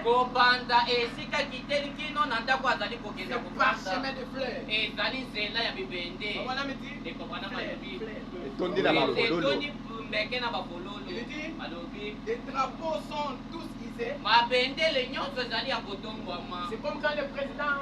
kobanda esika kiteli kino na ndako azali kokenda parchemin de fleurs. ezali nzela ya bibende ndeko bana malobi etondi na bafololo etondi mbeke na bafololo malobi Les drapeaux sont tous isés. mabendele nyonso ezali ya kotongwama. C'est comme quand le président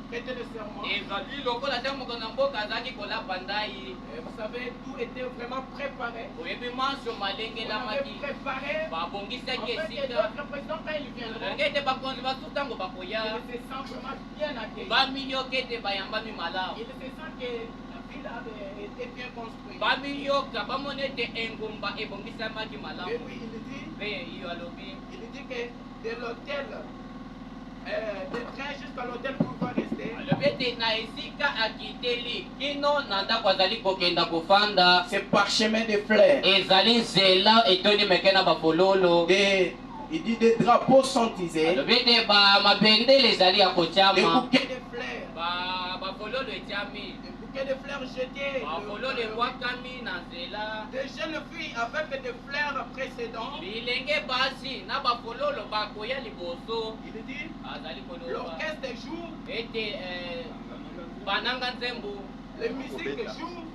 prêtait le serment. ezali lokola te mokonzi na mboka azalaki kolapa ndai. Vous savez, tout était vraiment préparé. oyebi manso malengelamaki Préparé. babongisaki En fait, esika d'autres présidents, quand ils viendront, ndenge ete bakonzi basu ntango bakoya ils se sentent vraiment bien accueillis. bamilioka ete bayambami malamu. Ils se sentent que la ville avait été bien construite. bamilioka bamona ete engumba ebongisamaki Et malamu. puis il dit, mpe iyo alobi que de l'hôtel, de train jusqu'à l'hôtel pour pouvoir rester, alobi ete na esika akiteli kino na ndako azali kokenda kofanda c'est parchemin de fleurs. ezali nzela etondi meke na bafololo. Il dit des drapeaux sont tisés, alobi ete mabendele ezali ya des kotiama bouquets de fleurs, bafololo etiami des bouquets de fleurs jetés, bafololo ebwakami na nzela. des jeunes filles avec des fleurs précédentes. bilenge basi na bafololo bakoya liboso Il dit, azali koloba l'orchestre joue, ete bananga nzembo les musiques jouent,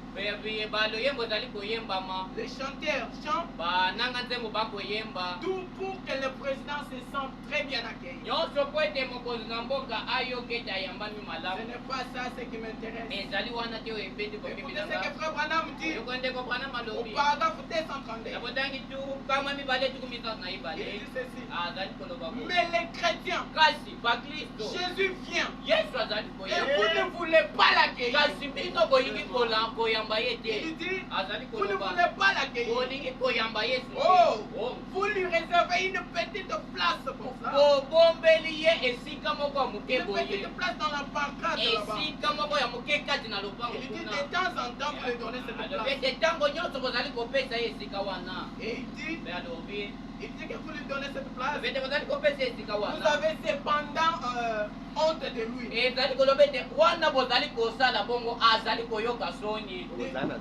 baloyembo ezali koyembama les chanteurs chantent, bananga nzembo bakoyemba tout pour que le président se sente très bien accueilli. nyonso po ete mokonzi na mboka ayoka ete ayambami Ce malamu. n'est pas ça ce qui m'intéresse. ezali wana te oyo epeti Écoutez ce que kokebinanga Frère Branham dit yoko ndeko bana au malobi paragraphe 232. na botangi tu kama mibale tuku mitatu na Il ibale dit ceci. azali koloba ko Mais les chrétiens, kasi bakristo Jésus vient yesu azali et koyamba vous ne voulez pas l'accueillir. kasi bino bolingi koyamba ye Il te dit, azali vous ne koloba voulez pas l'accueillir. bolingi koyamba yesu te. Oh, vous lui réservez une petite place pour ça. bobombeli ye esika moko ya moke Une boye petite place dans la pancarte là-bas. esika moko ya moke kati na lopango Il dit kuna. de temps en temps, vous lui donnez cette alobi place. ete ntango nyonso bozali kopesa ye esika wana. Et il dit que vous lui donnez cette place. alobi ete bozali kopesa ye esika Vous wana avez cependant honte de lui. ezali koloba ete wana bozali kosala bongo azali koyoka soni.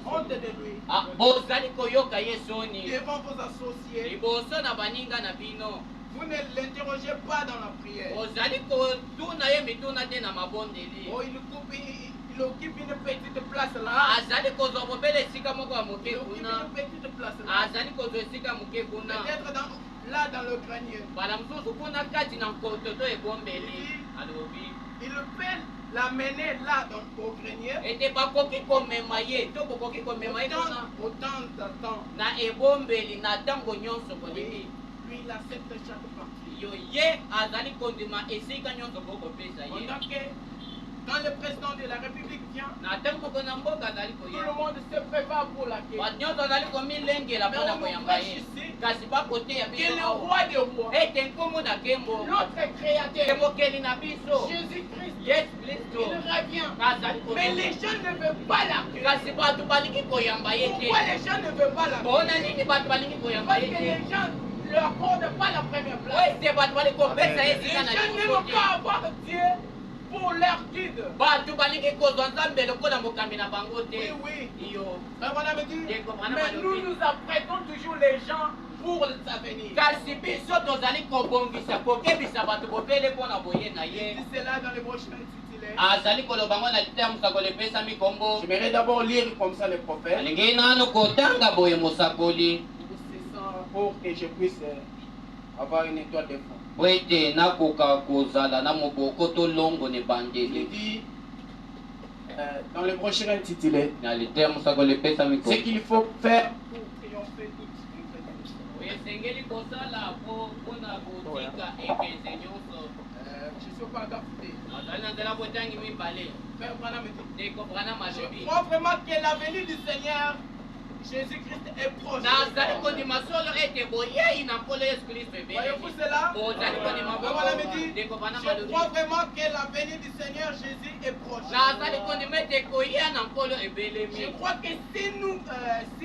Honte de lui. bozali koyoka ye soni Devant vos associés, liboso na baninga na bino. vous ne l'interrogez pas dans la prière. ozali kotuna ye mituna te na mabondeli. Oh, il occupe une petite place là. azali kozwa bobele esika moko ya Il moke occupe kuna. une petite place là. azali kozwa esika moke kuna. Peut-être là dans le grenier. bala mosusu kuna kati na nkoto to ebombeli. alobi Il peut l'amener là au grenier. ete bakoki komema ye to bokoki komema ye kuna Autant d'attendre. na ebombeli na ntango nyonso bolingi. Lui, il accepte chaque partie. yo ye azali kondima esika nyonso bokopesa ye. Pendant que quand le président de la République vient, na ntango moko na mboka azali tout le koyeba monde se prépare pour l'accueil. bato nyonso azali komilengela mpona koyamba ye. kasi bakoteya Que le biso roi des rois, ete nkombo na nkembo notre créateur, emokeli na biso Jésus-Christ, yesu kristo il revient. azali Mais koloba. les gens ne veulent pas l'accueillir. kasi bato balingi koyamba ye te. Pourquoi les gens ne veulent pas mpona l'accueillir? nini bato balingi koyamba Parce ye que te. les gens ne leur accordent pas la première po place. ete bato bali kopesa ye Les esika na gens liboso n'aiment te. pas avoir Dieu pour leur guide. bato balingi kozwa nzambe lokola mokambi na bango Oui, te. oui. iyo Frère Branham dit, Bien compris. mais nous nous apprêtons toujours les gens pour l'avenir. kasi biso tozali kobongisa kokebisa bato bobele mpona boye na Il ye. dit cela dans les brochures intitulées. azali koloba ngo na lita ya mosakoli epesami kombo. J'aimerais d'abord lire comme ça les prophètes alingi nanu kotanga boye mosakoli pour que je puisse avoir une étoile de fond. po ete nakoka kozala na moboko to longo ne Il bandeli. dit dans les brochures intitulées na lita ya mosakoli epesami ce kombo. qu'il faut faire pour triompher toute incrédulité. esengeli kosala mpona kotika ekeze nyonso. Je ne suis pas gaffe. azali na nzela botangi mibale. Frère Branham dit, ndeko brana je malobi crois vraiment que la venue du Seigneur Jésus-Christ est proche. nazali kondima solo ete boyei na nkolo yesu kristo Voyez-vous ebelemi. cela? ozali kondima Frère Branham dit, ndeko brana je malobi crois vraiment que la venue du Seigneur Jésus est proche. nazali kondima ete koya na nkolo Je ebelemi. crois que si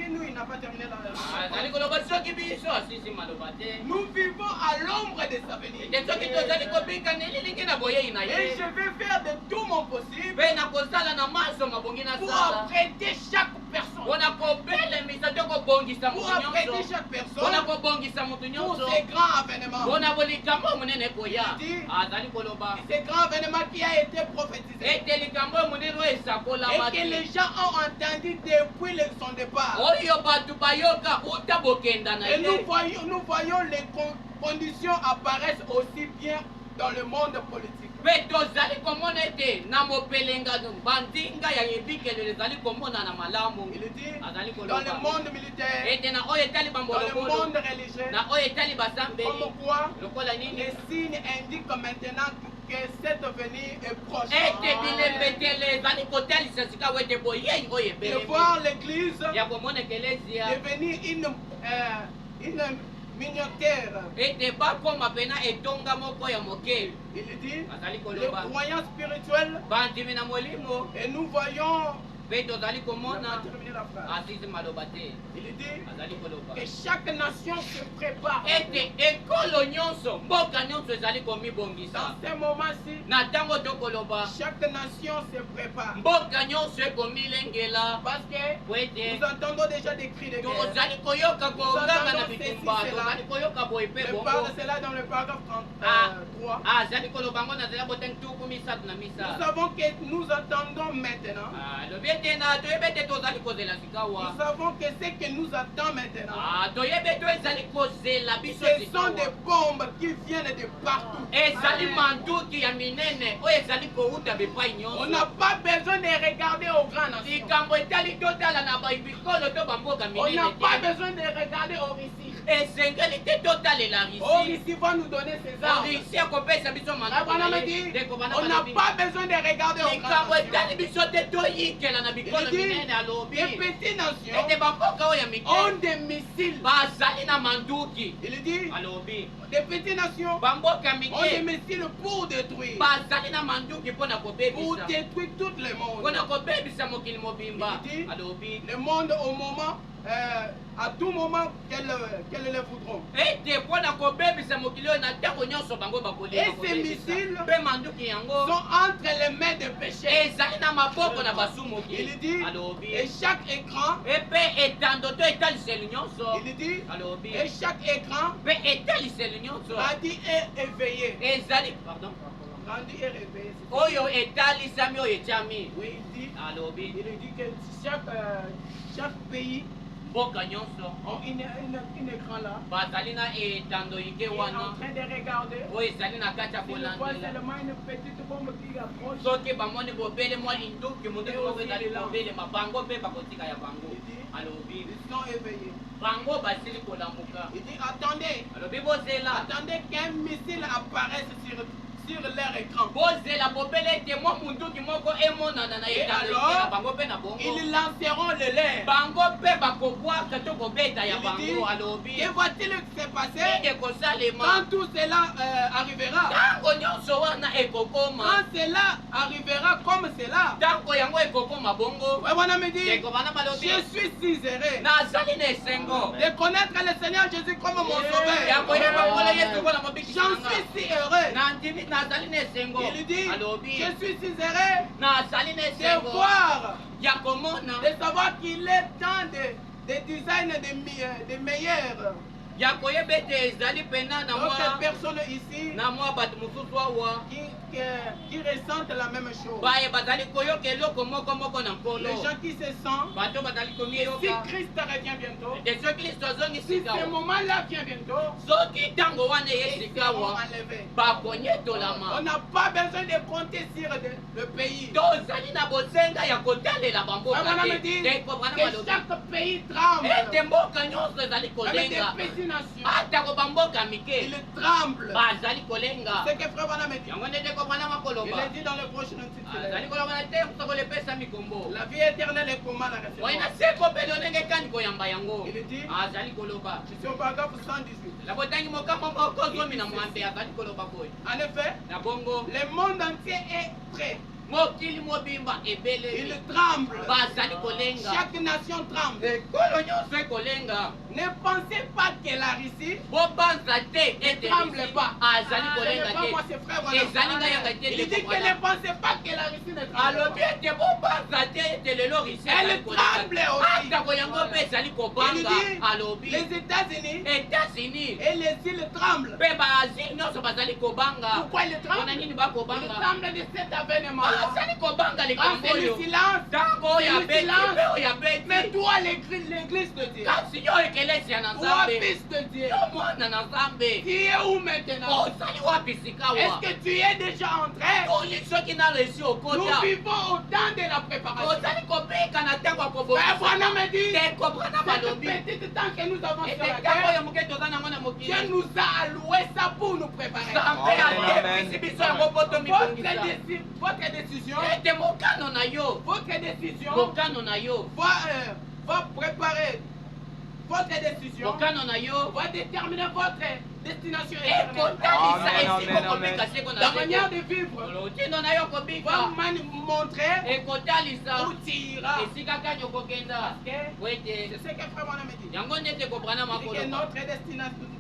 nous, il n'a pas terminé la azali koloba soki biso asisi maloba te. nous vivons à l'ombre de sa venue. ete soki tozali kobika na elilingi na boyei na Et ye je vais faire de tout mon possible mpe na kosala na maso mabongi pour nasala apprêter chaque personne mpona kobelemisa to kobongisa pour moto apprêter nyonso chaque mpona personne kobongisa moto pour nyonso ces grands événements. mpona bolikambo monene koya Il dit- azali koloba Ces grands événements qui a été prophétisé. ete likambo monene oyo Et que esakolamaki les gens ont entendu depuis son départ. oyo bato bayoka uta bokenda na Et ye nous voyons les conditions apparaissent aussi bien dans le monde politique. mpe tozali komona ete na mopelengano bandinga ya yebikelelo ezali komonana malamu Il dit azali dans koloba le monde militaire, ete na oyo etali dans le bambolokolo monde religieux, na oyo etali basambeli comme quoi lokola nini les signes indiquent maintenant que cette venue est proche. ete bilembetele ezali kotalisa sika wo ete boyei oyo De ebelemi voir l'église ya komona ekelezia devenir une miniature. ete bakoma pena etonga moko ya moke Il dit azali les koloba croyants spirituels bandimi na molimo et nous voyons, mpe tozali on komona va terminer la phrase. asisi maloba te Il dit azali koloba que chaque nation se prépare. ete ekolo nyonso mboka nyonso ezali Dans komibongisa ces moments-ci, na ntango tokoloba chaque nation se prépare. mboka nyonso ekomilengela Parce que po ete nous entendons déjà des cris de guerre. tozali koyoka konganga na bitumba tozali koyoka boye mpe Je bongo parle de cela dans le paragraphe 33. azali koloba ngo nazala botengi tuku misato na Nous misato savons que nous entendons maintenant. lobi ete na toyebi ete tozali kozela Nous sikawa savons que ce que nous attend maintenant, toyebi ete ezali kozela biso ce sont des sikawa bombes qui viennent de partout. ezali manduki ya minene oyo ezali kowuta bipai On nyonso n'a pas besoin de regarder aux grandes nations. likambo etali totala na bikolo to bamboka On n'a minene pas te besoin de regarder aux Russie. esengeli te totalela Aux risi Russie va nous donner ses armes. orisi akopesa biso Abraham a dit, on n'a pas besoin de regarder aux likambo grandes etali nations. biso te toyikela na bikolo Il dit, minene alobi les petites nations ete bamboka oyo ya ont mike des missiles. bazali na manduki Il dit, alobi des petites nations bamboka ont des mike missiles pour détruire. bazali na manduki mpona Pour kobebisa détruire tout le monde. mpona kobebisa mokili mobimba Il dit, alobi Le monde au moment, à tout moment qu'elles le voudront. ete mpona kobebisa mokili oyo na ntango nyonso bango Et ces missiles mpe manduki sont yango entre les mains des pécheurs. ezali na maboko na basumoki Il dit, alobi et chaque écran, epe etando to etaliseli nyonso il dit, alobi et chaque écran mpe etaliseli nyonso grandit et éveillé. ezali pardon Grandit et réveillé. oyo etalisami oyo etiami Oui, il dit alobi que chaque pays mboka nyonso a une écran là. bazali na etando yike Qui est en wana train de regarder. oyo ezali na kati ya S'il voit kolandela seulement une petite bombe qui approche. soki bamoni bobele mwa linduki munduki moko ezali kobelema bango mpe bakotika ya bango Il dit, alobi ils sont éveillés. bango basili kolamuka Il dit, attendez, alobi bozela attendez qu'un missile apparaisse sur leur écran. bozela bobele ete mwa munduki moko emonana na etando alors, yike na bango mpe na bongo Ils lanceront le leur. bango mpe bakobwaka to kobeta ya Il dit, bango alobi que va-t-il se passer ete kosalema quand tout cela arrivera? ntango nyonso wana ekokoma Quand cela arrivera comme cela, ntango yango ekokoma bongo on me dit, eko bana balobi je suis si heureux nazali na esengo de connaître le Seigneur Jésus comme mon ya sauveur. koyeba nkolo yesu mpona mobikisi J'en na nga. suis si heureux. nazali na esengo Il dit, alobi je suis si heureux nazali na de esengo voir, ya komona de savoir qu'il est temps de design de meilleurs. ya koyeba ete ezali pena na D'autres mwa personnes ici na mwa bato mosusu awa qui ressentent la même chose. baye bazali koyoka eloko moko na nkolo Les gens qui se sentent, bato bazali si komiyoka Christ revient bientôt, ete soki kristo azongi si sika ce wa moment-là vient bientôt, soki ntango wana eye ils sika seront wa enlevés. On bakonyetolama n'a pas besoin de compter sur le pays. tozali na bosenga ya kotalela bamboka Abraham me dit te ekobana que malobi chaque pays tremble. ete mboka nyonso ezali Même kolenga des petites nations, atako bamboka mike ils tremblent. bazali kolenga Ce que frère Branham dit, yango ndenge ekobana il makoloba est dit dans le prochain azali intitulé. kolobana te kusoko lepesa mikombo La vie éternelle est comment la oina recevoir? se kopeli ondenge ekani koyamba yango Il dit, azali koloba je suis au paragraphe 118. labotangi mokambo moko zomi na mwambe azali koloba boye En effet, na bongo le monde entier est prêt. mokili mobimba Il ebeleli tremble. bazali kolenga Chaque nation tremble. ekolo nyonso ekolenga Ne pensez pas que la Russie bobanza te ne ete tremble pas. azali Ce n'est kolenga pas moi, te c'est frère Branham ezali ngai yanga te Il dit ndeko qu'elle ne Branham. pensait pas que la Russie ne tremble alobi pas. ete bobanza te ete lelo risi Elle tremble aussi. atako yango mpe ezali Il kobanga dit alobi les États-Unis États-Unis et les îles tremblent. mpe baasile nyonso bazali kobanga Pourquoi ils mpona tremblent? nini Ils bakobanga tremblent de cet avènement-là. bazali kobanga Quand likambo c'est le oyo silence, ntango oyo c'est le abeti silence. mpe oyo abeti Mais toi, l'église de Dieu, kasi yo ekelesia na toi, nzambe fils de Dieu, yo mwana na nzambe tu es où maintenant? ozali wapi sika wa Est-ce que tu es déjà entré? toli soki nano esi Nous okota vivons au temps de la préparation. ozali kobeka na ntango ya Frère kobongisa Branham me dit, ndeko Branham cette alobi petite temps que nous avons sur ete la ntango oyo terre, moke toza nango na Dieu mokili nous a alloué ça pour nous préparer. nzambe atepisi biso yango po tomibongisa Votre décision, ete mokano na yo votre décision mokano na yo va préparer. Votre décision mokano na yo va déterminer votre destination éternelle. ekotalisa Amen, esiko amen, kobika amen. seko La na manière de vivre lotindo na yo va kobika montrer ekotalisa où tu iras. esika kani okokenda C'est wete ce que Frère Branham me dit. yango ndete kobrana Il dit que makoloba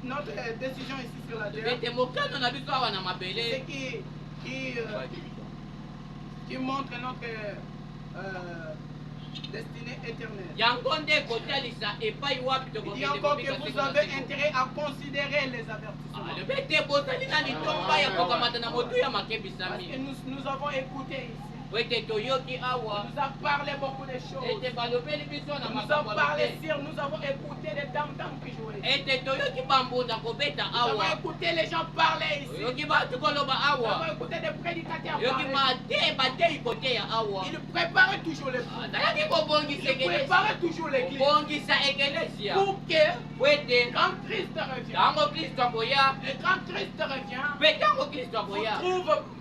notre décision ici sur la terre, ete mokano na biso awa na c'est mabele qui montre notre destinée éternelle. yango nde ekotalisa epai wapi Il dit tokokende encore kobika que vous seko na avez seko intérêt à considérer les avertissements. alobi ete bozali na litomba ya kokamata na motu ya Parce makebisami que nous avons écouté ici. wete toyoki On awa nous a parlé beaucoup de choses. ete balobeli biso na On nous a makambo parlé alobi sur, nous avons écouté des tam-tams qui jouaient. ete toyoki bambunda kobeta Nous avons awa écouté les gens parler ici. oyoki bato koloba Nous avons awa écouté des prédicateurs yoki parler. batei koteya awa Ils préparaient toujours les fous. azalaki kobongisa Ils ekelesi préparaient toujours l'église. kobongisa ekelesia Pour que wete quand Christ revient, ntango kristo akoya et quand Christ revient, mpe ntango kristo vous akoya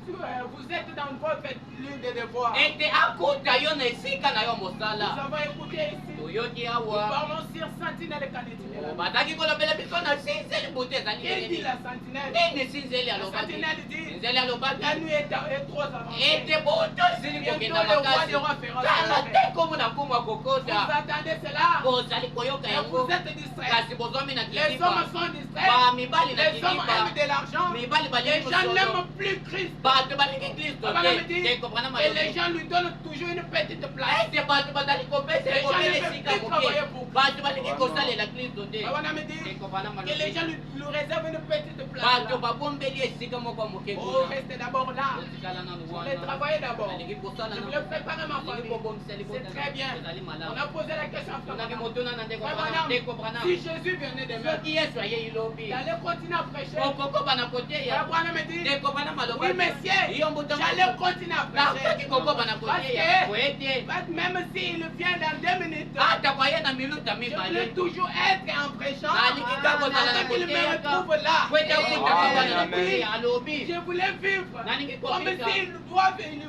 vous êtes dans votre lieu de devoir. ete akuta yo na esika na yo Nous mosala avons écouté ici. toyoki Nous awa parlons sur sentinelle canidine. bazalaki kolobela biso na sinzeli butu ezali Qui dit nini la sentinelle? nini sinzeli La alobaki sentinelle dit sinzeli alobaki la nuit est trop avancée. ete butu esili Bientôt kokenda le roi makasi des rois fera tala son te œuvre. komona komwa Vous kokota attendez cela. bozali koyoka Et yango vous êtes distraits. kasi bozwami na Les hommes kilipa sont distraits. bamibali na Les hommes kilipa aiment de l'argent. mibali Les balingi gens mosolo n'aiment plus Christ. bato balingi kristo Bana me te dit, te koprana et les malobi gens lui donnent toujours une petite place. ete bato bazali kopesa Les gens ekobela ne veulent esika plus moke travailler pour bato balingi kosalela kristo te Bana me te dit koprana que les gens malobi lui réservent une petite place. bato là. babombeli esika moko ya moke Oh, kuna restez d'abord là. otikala nanu Je voulais wana travailler d'abord. nalingi kosala Je voulais préparer ma nalingi famille. kobongisa C'est libota très bien. ezali On malamu a posé la question à Frère tonaki Branham. motuna na ndeko Frère Branham, Branham, ndeko Branham. si Jésus venait demain, soki yesu ayei lobi j'allais continuer à prêcher. okokoba na Frère koteya Branham me dit, ndeko Branham oui, alobaki monsieur, iyo mbuta j'allais continuer à nakoki prêcher. kokoba na koteya po ete Même s'il vient dans 2 minutes, ata kwaye na minuta je voulais mibale toujours être en prêchant. nalingi kaka kozala na Afin qu'il me koteyaka retrouve là. po ete akuta kobana na Amen. koteya alobi Je voulais vivre nalingi comme kobika s'il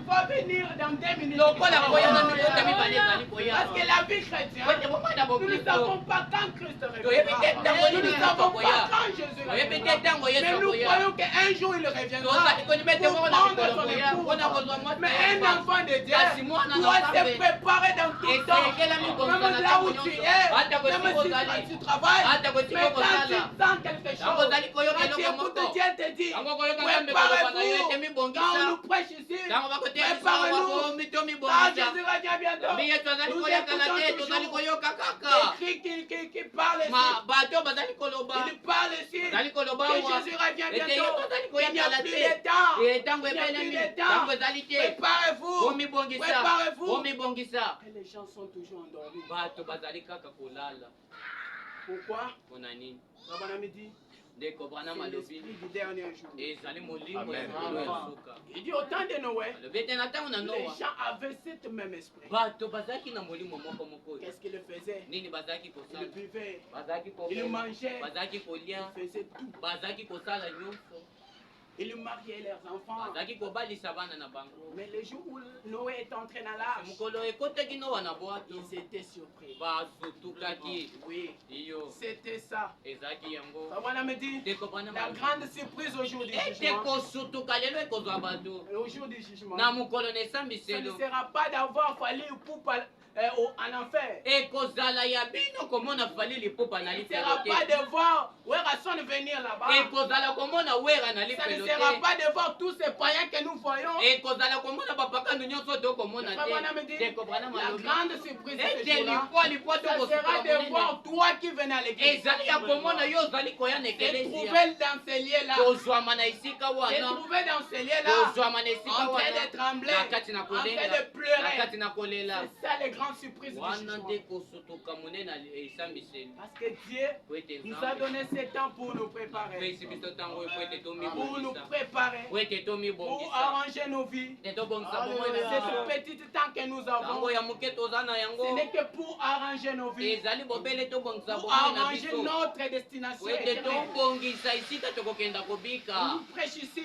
va venir dans 2 minutes. lokola koya na minuta mibale ezali koya Parce que la vie po chrétienne, ete bomwana nous ne bokristo savons pas quand Christ toyebi te reviendra. ntango Nous nini ne yesu savons akoya pas quand Jésus toyebi te reviendra. ntango yesu Mais nous akoya croyons qu'un jour il reviendra tozali kondima ete pour moko na prendre mikolo son koya mpona épouse. kozwa mwasi Mais un enfant de Dieu kasi mwana na doit se nzambe préparer dans tout temps. esekelami kobisa Même na là où ntango tu nyonso es, ata même kosiko si ozali tu travailles, ata kosiko mais quand tu kozala sens quelque yango chose, ozali koyoka quand tu eloko écoutes moko Dieu te dit, yango koyoka nzambe koloba na yo ete préparez-vous. Quand on mibongisa nous prêche ici, ntango bakoteya biso préparez-nous. wabomi to Quand mibongisa Jésus revient bientôt, mbi yesu azali nous koyakala te écoutons tozali toujours koyoka kaka des cris qui parlent ici. bato bazali koloba Il parle ici bazali koloba que awa Jésus revient ete bientôt. yo tozali Il n'y a koyakala plus te de temps. ntango Il n'y a plus ebelemi de ntango temps. ezali te Préparez-vous. bomibongisa Préparez-vous. bomibongisa Et les gens sont toujours endormis. bato bazali kaka kolala Pourquoi? mpona nini Rabban me dit, ndeko bwana c'est malobi l'esprit du dernier jour. ezali molimo ya Amen. mokolo ya suka Il dit au temps de Noé, alobi ete na ntango na les noa gens avaient cet même esprit. bato bazalaki na molimo moko moko oyo Qu'est-ce qu'ils faisaient? nini bazalaki Ils kosala buvaient, bazalaki ils koboma mangeaient, bazalaki kolia ils faisaient tout. bazalaki kosala nyonso Ils mariaient leurs enfants. bazalaki kobalisa bana na bango Mais le jour où Noé est entré dans l'arche, mokolo ekotaki noa na bwato ils étaient surpris. bazutukaki Oui, iyo c'était ça. ezalaki yango Rabban me dit, ndeko bwana la malobi grande surprise au jour du ete jugement. kosutuka lelo ekozwa bato Au jour du jugement. na mokolo na Ce ne esambiselo sera pas d'avoir fallu pour en enfer. ekozala ya bino komona fali lipupa na Il ne lifelo sera te pas de voir Werason venir là-bas. ekozala komona wera na Ça ne lifelo sera te pas de voir tous ces païens que nous voyons. ekozala komona bapakandu nyonso tokomona Frère Branham te dit, tekobana la malobi grande surprise de ce ete jour-là, lipwa ça sera tokosukola de monene voir toi qui venais à l'église. ezali ya komona yo ozali koya na Se ekelezia trouver dans ces lieux-là. kozwama na esika Se wana trouver dans ces lieux-là. kozwama na esika En train wana de trembler. na kati na En train kolenga de pleurer. na kati na kolela C'est ça les grandes surprises de ce wana nde jour. kosutuka monene esambiseli Parce que Dieu po ete nous a donné ce temps pour nous préparer. pesi biso ntango oyo po ete Pour nous tomibongisa préparer. po ete Pour tomibongisa arranger nos vies. te tobongisa bomoi C'est na biso ce petit temps que nous avons. ntango ya moke toza na Ce yango n'est que pour arranger nos vies. ezali bobele tobongisa Pour bomoi na arranger biso notre destination. po ete éternelle. tobongisa esika tokokenda kobika On nous prêche ici.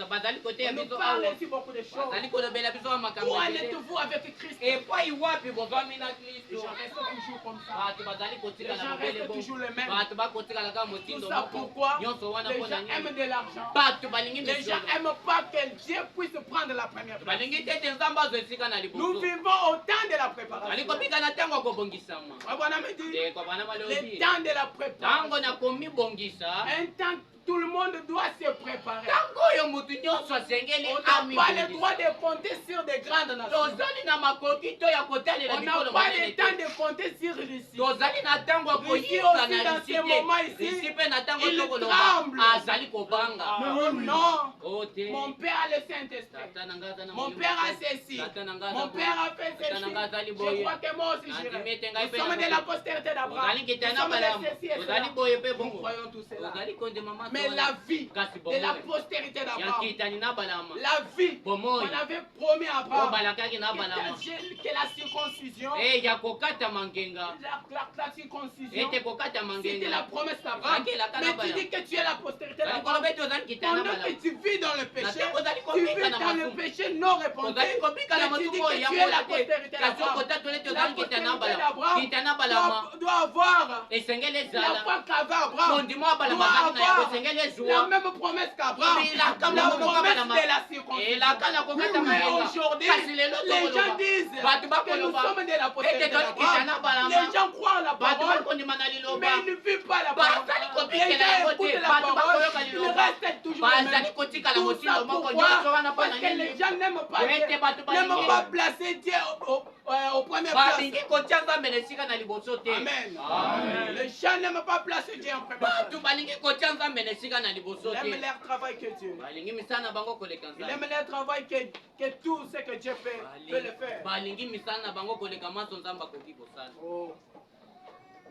bazali koteya On nous biso parle awa ici beaucoup de choses. bazali kolobela biso ya makambo Où en ebele êtes-vous avec Christ? epai wapi bovami na Les kristo gens restent toujours comme ça. bato bazali Les kotikala gens mobele restent bongo toujours les mêmes. bato bakotikala kaka Tout motindo ça moko pourquoi? nyonso wana Les mpo na gens aiment nini de l'argent. bato balingi Les gens misolo n'aiment pas que Dieu puisse prendre la première place. balingi te ete nzambe azwa esika na Nous liboso vivons au temps de la bali préparation. kobika na ntango ya kobongisama Abraham dit, ndeko bana le balobi temps de la ntango préparation. na komibongisa Un temps, tout le monde doit se préparer. ntango oyo motu nyonso asengeli On n'a pas le amibongisa droit de compter sur des grandes nations. tozali na makoki to ya kotalela On n'a mikolo pas monene le te temps de compter sur Russie. tozali na ntango ya Russie koyisa aussi na dans risi ce moment ici, te risi mpe na ntango il tokoloba tremble. azali kobanga Oh non, o te mon père a le Saint-Esprit. tata na ngai aza na Mon molimo père a te. ceci. Tata na ngai aza Mon boye. père a fait Tata na ngai ceci. azali Je boye crois que moi aussi Nandimi j'irai. ete ngai Nous mpe sommes de nakoki. la postérité d'Abraham. ozali Nous kitana sommes balamu de ceci et ozali cela. boye mpe Nous bongo croyons tout cela. ozali kondima maso Mais wana. la vie kasi de la bomoi postérité ya d'Abraham, nkitani na balama la vie bomoi qu'on avait promis à oyo Abraham, balakaki na balama que la circoncision, ya kokata mangenga la circoncision, ete kokata c'était mangenga la promesse d'Abraham. Ozaki elaka na Mais tu bala. dis que tu es la postérité ozali d'Abraham. koloba ete ozali kitana Pendant balama que tu vis dans le péché, ntango ozali tu kobika vis na dans le masumu péché non répandu. ozali kobika na Mais tu dis masumu oyo que tu es la yambola te postérité kasi d'Abraham. okotatoli ete La ozali kitana postérité balama d'Abraham kitana balama doit avoir esengeli la ezala foi qu'avait Abraham. mondimo ya balama Doit azali na yango avoir esengeli la ezwa même promesse qu'Abraham. elaka La moko promesse balama de la circoncision. elaka na kokata Mais mangenga aujourd'hui, kasi lelo les gens tokoloba disent bato que nous bakoloba sommes de la postérité ete toli kitana d'Abraham. balama Les gens croient en la bato parole, bakondima na liloba mais ils ne vivent pas la bazali parole. Les kobikela gens yango écoutent te la bato parole, bakoyoka ils liloba restent toujours les bazali mêmes. kotikala Tout motindo ça moko pourquoi? nyonso wana mpo Parce na que les nini gens n'aiment pas Oui, Dieu, te bato n'aiment balingi. pas placer Dieu au premier place. balingi kotia nzambe na esika na liboso te Amen. Amen. Les gens n'aiment pas placer Dieu en premier place. bato balingi kotia nzambe na esika na liboso Ils aiment te leur travail que Dieu. balingi misala na bango koleka Ils nzambe aiment leur travail que tout ce que Dieu fait, peut le faire. balingi misala na bango koleka maso nzambe akoki kosala Oh,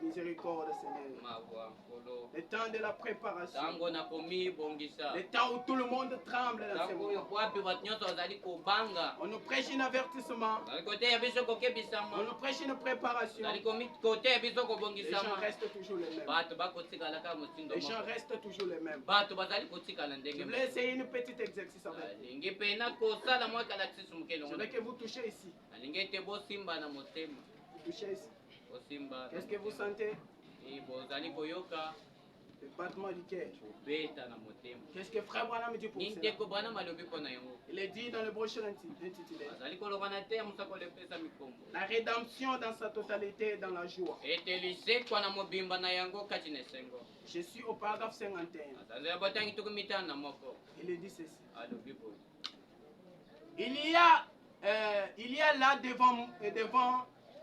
miséricorde Seigneur. mawa nkolo Le temps de la préparation. ntango na komibongisa Le temps où tout le monde tremble dans ce ntango moment. oyo wapi bato nyonso bazali kobanga On nous prêche un avertissement. bazali koteya biso On kokebisama nous prêche une préparation. bazali koteya biso Les gens kobongisama restent toujours les mêmes. bato bakotikala kaka motindo Les gens moko restent toujours les mêmes. bato bazali kotikala Je ndenge voulais essayer une petite exercice avec vous. alingi mpena kosala mwa kalaksisi moke Je veux que vous touchez ici. alingi ete bosimba na motema Touchez ici. bosimba Qu'est-ce que vous sentez? bozali koyoka Le battement du cœur. kobeta na motema Qu'est-ce que Frère Branham dit pour nini cela? te kobana malobi mpo na yango Il est dit dans le brochure intitulé azali koloba na te ya mosako lepesa mikombo La rédemption dans sa totalité est dans la joie. ete lisekwa na mobimba na yango kati na esengo Je suis au paragraphe 51. azali ya botangi tuku mitano na moko Il dit ceci. alobi boye Il y a là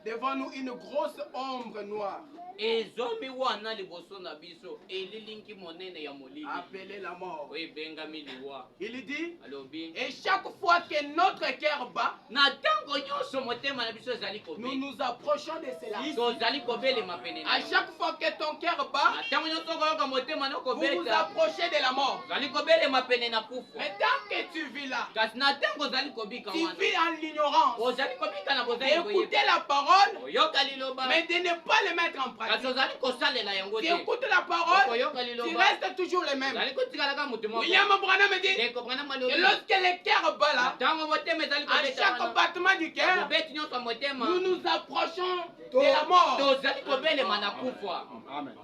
devant nous une grosse ombre noire ezomi wana liboso na biso elilingi monene ya molili appelée la mort. oyo ebengami liwa Il dit, alobi et chaque fois que notre cœur bat, na ntango nyonso motema na biso ezali nous kobeta nous approchons de cela. tozali kobelema pene na À yango. chaque fois que ton cœur bat, na ntango nyonso okoyoka motema na vous vous okobeta approchez de la mort. ozali kobelema pene na kufa Mais tant que tu vis là, kasi na ntango ozali kobika tu wana vis en l'ignorance. ozali kobika na bozali Écoutez la parole, oyoka liloba mais de ne pas le mettre en kasi pratique. ozali kosalela yango Tu te écoutes la parole, okoyoka tu liloba restes toujours le même. ozali kotikalaka motu moko William Branham dit ekobana que malobi lorsque le cœur bat na là, ntango motema ezali à kobeta chaque wana battement du cœur, kobeti nyonso ya motema nous nous approchons de la mort. tozali kobelema na kufa Amen.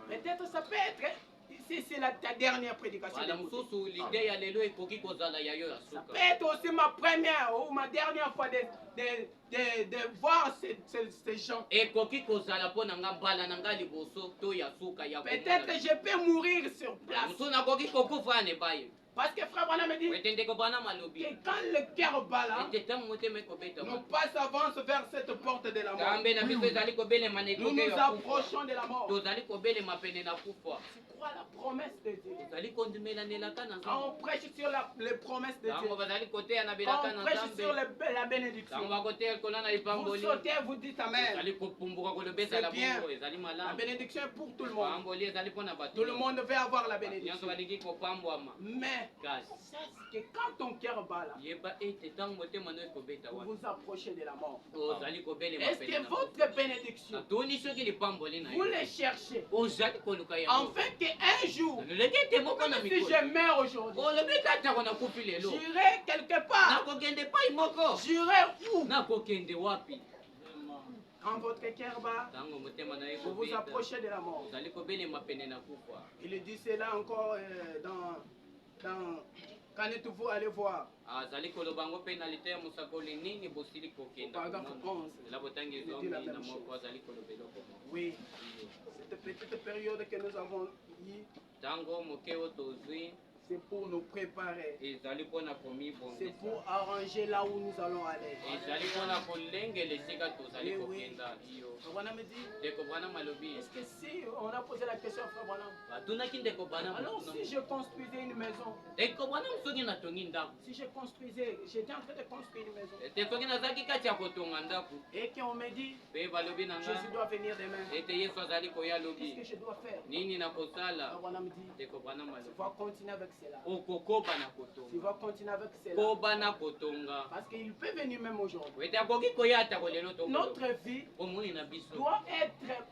Peut-être ça peut être si c'est ta dernière prédication. Wala d'écouter. mosusu lide ya lelo ekoki kozala ya yo ya Ça suka. peut être aussi ma première ou ma dernière fois de voir ces gens. Ekoki kozala mpo na nga mbala na nga liboso to ya suka ya Peut-être que je peux mourir sur place. mosusu nakoki kokufa na epai. Parce que frère Branham me dit Ete ndeko bana malobi. que quand le cœur bat là, Ete ntango motema ekobeta nos pas s'avancent vers cette porte de la mort. kambe na biso ezali kobelema na Nous etoke nous ya kufa. approchons de la mort. Tozali kobelema pene na kufa. Tu crois la promesse de Dieu. tozali kondumelanelaka na Quand nzambe on prêche sur les promesses de Dieu, ntango bazali koteya na quand bilaka on na prêche sur nzambe la bénédiction, ntango bakoteya likolo na vous lipamboli sautez, vous dites Amen. ezali kopumbuka koloba ezala C'est bien. bongo ezali La malamu bénédiction est pour tout le monde. pamboli ezali mpo na Tout bato le monde veut avoir la nyonso bénédiction. balingi kopambwama Mais kasi sache que quand ton cœur bat là, yeba ete ntango motema no ekobeta vous wana vous approchez de la mort. ozali kobelema Est-ce pene que na votre bénédiction, natoni soki lipamboli na vous yo les cherchez ozali koluka yango afin qu'un jour, loleki ete moko na même si mikolo je meurs aujourd'hui, olobi katako nakufi lelo j'irai quelque part. nakokende pai moko J'irai où? nakokende wapi Quand votre cœur bat, ntango motema na ye vous vous kobeta approchez de la mort. ozali kobelema pene na kufa Il dit cela encore dans quand vous allez voir. azali koloba yango mpe na lita ya mosakoli nini bosili kokenda Paragraphe komona. 11. ela botangi Il dit ezomi la na même moko chose. azali koloba eloko moko Oui, cette petite période que nous avons eue, ntango moke oyo tozwi c'est pour nous préparer. ezali mpona C'est komibongisa pour arranger là où nous allons aller. ezali mpona kolengela esika tozali Oui, oui. kokenda iyo Frère Branham me dit, ndeko bana malobi est-ce que si on a posé la question à Frère Branham, batunaki ndeko bana alors si je construisais une maison, ndeko bwana soki natongi ndako si je construisais, j'étais en train de construire une maison, ete soki nazalaki kati ya kotonga ndako et qu'on me dit, mpe balobi na nga Jésus doit venir demain, ete yesu azali koya qu'est-ce lobi que je dois faire? nini nakosala Frère Branham me dit, ndeko bwana tu malobi vas continuer avec cela. okokoba na Tu kotonga vas continuer avec cela. koba na kotonga Parce qu'il peut venir même aujourd'hui. ete akoki koya atako lelo Notre vie omoi na biso doit être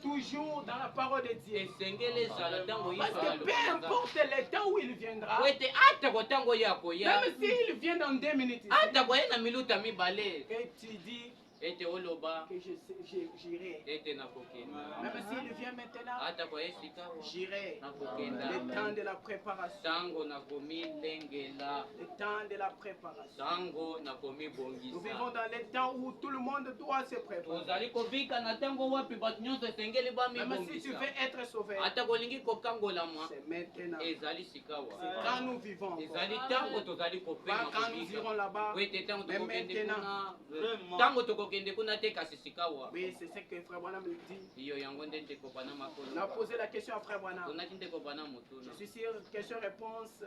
toujours dans la parole de Dieu. esengeli ezala ntango Parce yesu que peu alobaka importe le temps où il viendra, po ete atako ntango ye akoya même s'il vient dans 2 minutes, ici, atako ye na minuta mibale que tu dis ete oloba que j'irai. ete nakokenda Même s'il vient maintenant, atako ye sika j'irai. nakokenda Le temps de la préparation. ntango nakomilengela Le temps de la préparation. ntango Nous vivons nakomibongisa dans les temps où tout le monde doit se préparer. tozali kobika na ntango wapi bato nyonso esengeli Même si tu bamibongisa veux être sauvé, ata kolingi kokangolama c'est maintenant. ezali sikawa C'est quand nous vivons. encore. ezali ntango tozali Pas kopema quand nous irons kobika là-bas. po ete ntango Mais tokokende maintenant. kuna ntango tokokende kuna te kasi sikawa Oui, c'est ce que Frère Branham me dit. iyo yango nde ndeko bana On a makolo posé la question à Frère Branham. tonaki ndeko bana motuna Je suis sûr, question-réponse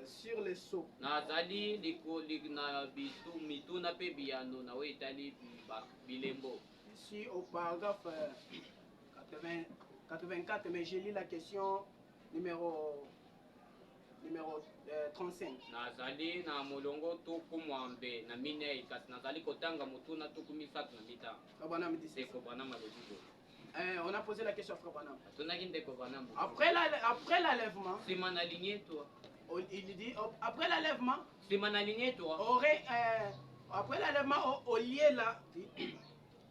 sur les sceaux. nazali na mituna mpe biyano na oyo etali bilembo Je suis au paragraphe 84, mais j'ai lu la question numéro 35. nazali na molongo tuku mwambe na minei kasi nazali kotanga motuna tuku misato na mitano Frère Branham me dit ça. ndeko bana malobi boye On a posé la question à Frère Branham. atonaki ndeko bana mo Après l'enlèvement, nsima na ligne etwa il dit, après l'enlèvement, nsima na ligne etwa après l'enlèvement au lieu là,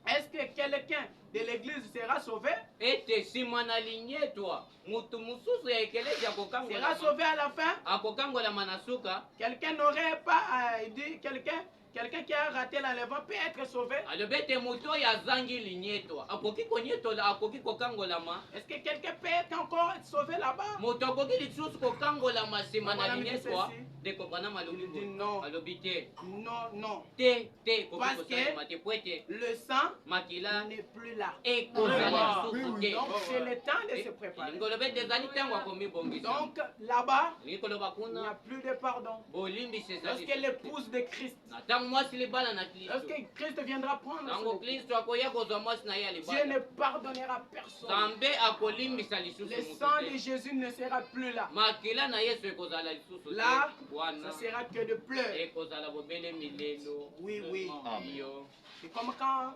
est-ce que quelqu'un de l'église sera sauvé? ete nsima na ligne etwa mutu mosusu ya ekelesi Sera akokangolama sauvé à la fin? akokangolama na suka Quelqu'un n'aurait pas, il dit, quelqu'un qui a raté l'enlèvement peut être sauvé. alobi ete moto oyo azangi ligne etwa akoki konyetola akoki kokangolama Est-ce que quelqu'un peut être encore sauvé là-bas? moto akoki lisusu kokangolama nsima na Bana ligne midi etwa ceci. ndeko bana malobi Il dit boye non. alobi te Non. te Parce koki que- kosalema te po ete Le sang makila n'est plus là. ekozala lisusu te Donc c'est le temps de se préparer. elingi oloba ete ezali ntango akomibongisa Donc là-bas, elingi koloba il n'y a kuna plus de pardon. bolimbisi ezali Lorsque l'épouse de Christ, na ntango mwasi libala na kristo lorsque Christ viendra prendre ntango son épouse, kristo akoya kozwa mwasi na ye ya Dieu libala ne pardonnera personne. nzambe akolimbisa lisusu Le moto sang de te Jésus ne sera plus là. makila na yesu ekozala lisusu Là, te wana ça sera que de pleurs. ekozala bobelemi lelo Oui. iyo C'est comme quand,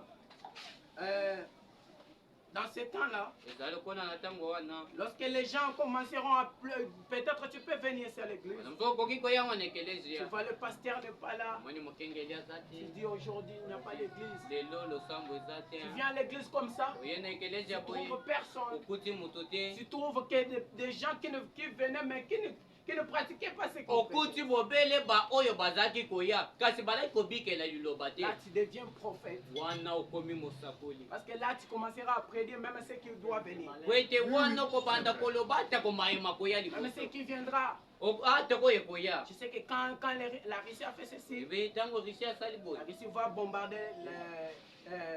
dans ces temps-là, ezali kona na ntango wana lorsque les gens commenceront à pleurer, peut-être tu peux venir sur l'église, Okoki koya wana tu ekelesia. vois le pasteur n'est pas là. Moni mokengeli aza Tu te. dis aujourd'hui il n'y a pas d'église. Lelo losambo eza te. Tu viens à l'église comme ça, Oye na ekelesia tu boye. trouves personne. Okuti moto te. Tu trouves que des gens qui venaient mais qui ne pratiquaient pas ce qu'on Okuti faisait. bobele ba oyo bazaki koya. Kasi balaki kobikela liloba te. Là tu deviens prophète. Wana okomi mosakoli. Parce que là tu commenceras à prédire même ce qui doit venir. Kwete wana okobanda koloba ata komayema koya Même ce liboso. qui viendra. Ata koye koya. Tu sais que quand la Russie a fait ceci, Ebe ntango Russie asali la boye. Russie va bombarder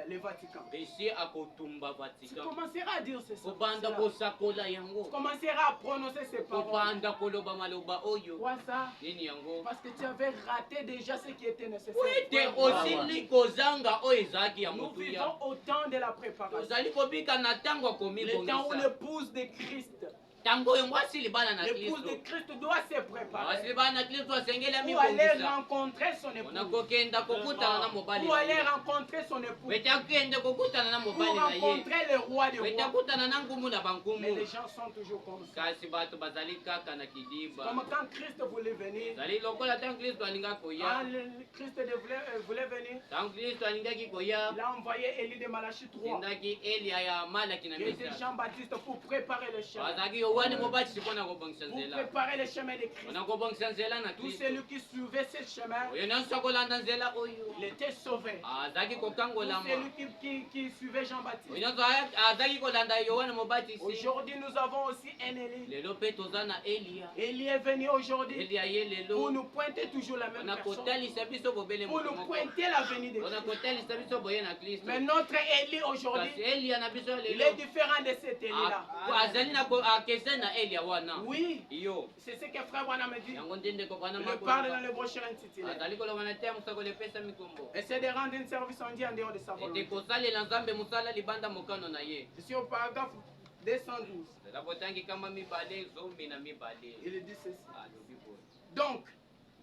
le Vatican. Russie akotumba Tu Vatican. commenceras à dire ceci. Kobanda kosakola Tu yango. commenceras à prononcer ces paroles. Kobanda koloba maloba oyo. Pourquoi ça? Nini yango? Parce que tu avais raté déjà ce qui était nécessaire. Kwete osili kozanga oyo ezalaki ya Nous motuya. vivons au temps de la préparation. Ozali kobika na ntango Le temps où akomibongisa. l'épouse de Christ, Ntango oyo mwasi libala na l'épouse de Kristo. Christ doit se préparer Mwasi libala na Kristo asengeli pour aller amibongisa. rencontrer son épouse, Onakokenda kokutana na mobali pour na aller ye. rencontrer son épouse, Wete akende kokutana na pour mobali na ye. rencontrer le roi des Wete rois. akutana na ngumu na Mais bankumu. les gens sont toujours comme ça. Kasi bato bazali kaka na kidiba. Comme quand Christ voulait venir, Zali lokola ntango Kristo alinga quand koya. Christ voulait venir, Ntango Kristo alingaki koya. il a envoyé Élie de Malachie 3. Tindaki Elia ya malaki na Il était misa. Jean-Baptiste pour préparer le chemin, Bazaki yowani mobatisi mpona kobongisa pour nzela. préparer le chemin de Christ. Mpona kobongisa nzela na Tout Kristo. celui qui suivait ce chemin, Oyo nyonso akolanda nzela oyo. il était sauvé. Azaki Tout kokangolama. celui qui suivait Jean-Baptiste. Oyo nyonso azaki kolanda yohane mobatisi. Aujourd'hui, nous avons aussi un Élie. Lelo mpe toza na Elia. Élie est venu aujourd'hui Elia ye pour lelo. nous pointer toujours la même Mpona personne. kotalisa biso bobele Pour moto nous moko. pointer la venue de Mpona Christ. kotalisa biso boye na Kristo. Mais notre Élie Kasi aujourd'hui, Elia na biso il lelo. est différent de cet Élie-là. Azali na akese na Elia wana. Oui, Iyo. c'est ce que frère Branham me dit. Yango ndende ko bana Il le parle dans makolo. le brochure intitulé. Azali koloba na te musako lepesa mikombo. Essaie de rendre un service en Dieu en dehors de sa Ete volonté. kosalela nzambe mosala libanda mokano na ye. Je suis au paragraphe 212. Labotangi kama mibale zomi na mibale. Il dit ceci. Alobi boy. Donc,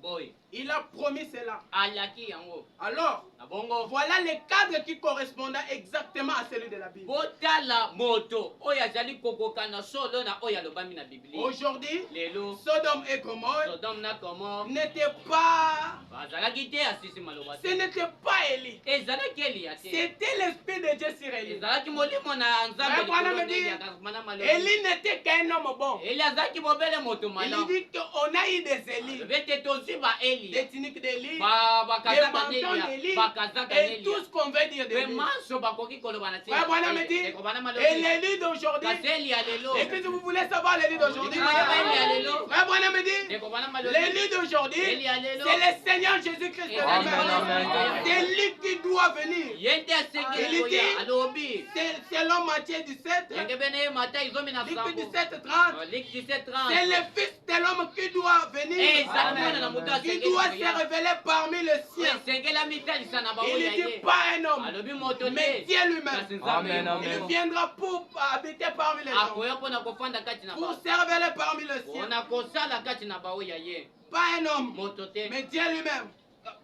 Boy. il a promis cela. Alaki yango. Alors, Na bongo. voilà les cadres qui correspondent exactement à celui de la Bible. Botala moto. Oyo azali kokokana solo na oyo alobami na Biblia. Aujourd'hui, Lelo. Sodome et Gomorrhe Sodome na Gomorrhe. n'étaient pas... Bazalaki te asisi maloba Ce te. n'était pas Élie. Ezalaki Elia te. C'était l'esprit de Dieu sur Élie. Ezalaki molimo na nzambe Mais Bwana likolo me dit, ndenge akasomana maloba. Élie n'était qu'un homme bon. Eli azalaki bobele moto Il malamu. dit qu'on a eu des Élie, Bete tozwi ba Eli. des tuniques d'Élie, Bakazaka des mantons Nelia. d'Élie Bakazaka et tout Nelia. ce qu'on veut dire Pe d'Élie. manso bakoki koloba na Frère Branham me dit, et l'Élie d'aujourd'hui, Kasi Eli ya lelo. et puis si vous voulez savoir l'Élie d'aujourd'hui, Lelo. Frère Branham me dit, Dekobana malobi. l'Élie d'aujourd'hui, Eli ya lelo. c'est le Seigneur Jésus-Christ de Amen, lui-même. C'est lui qui doit venir. Yende asenge Eli koya dit, alobi. c'est selon Matthieu 17, Yenge bene Matthieu zomi na Luc sambo. 17, 30. Luc 17:30. C'est le Fils de l'homme qui doit venir, Exactement na mutu qui asenge doit koya. se révéler parmi les siens. Esengela mitalisa na Il baoya ne dit ye. pas un homme, Alobi moto mais te. Dieu Kasi lui-même. nzambe Amen, ye amen. Il moko. viendra pour habiter parmi les hommes, Akoya mpona kofanda kati na pour ba. se révéler parmi les siens. Mpona kosala kati na baoya ye. Pas un homme, Moto te. mais Dieu lui-même.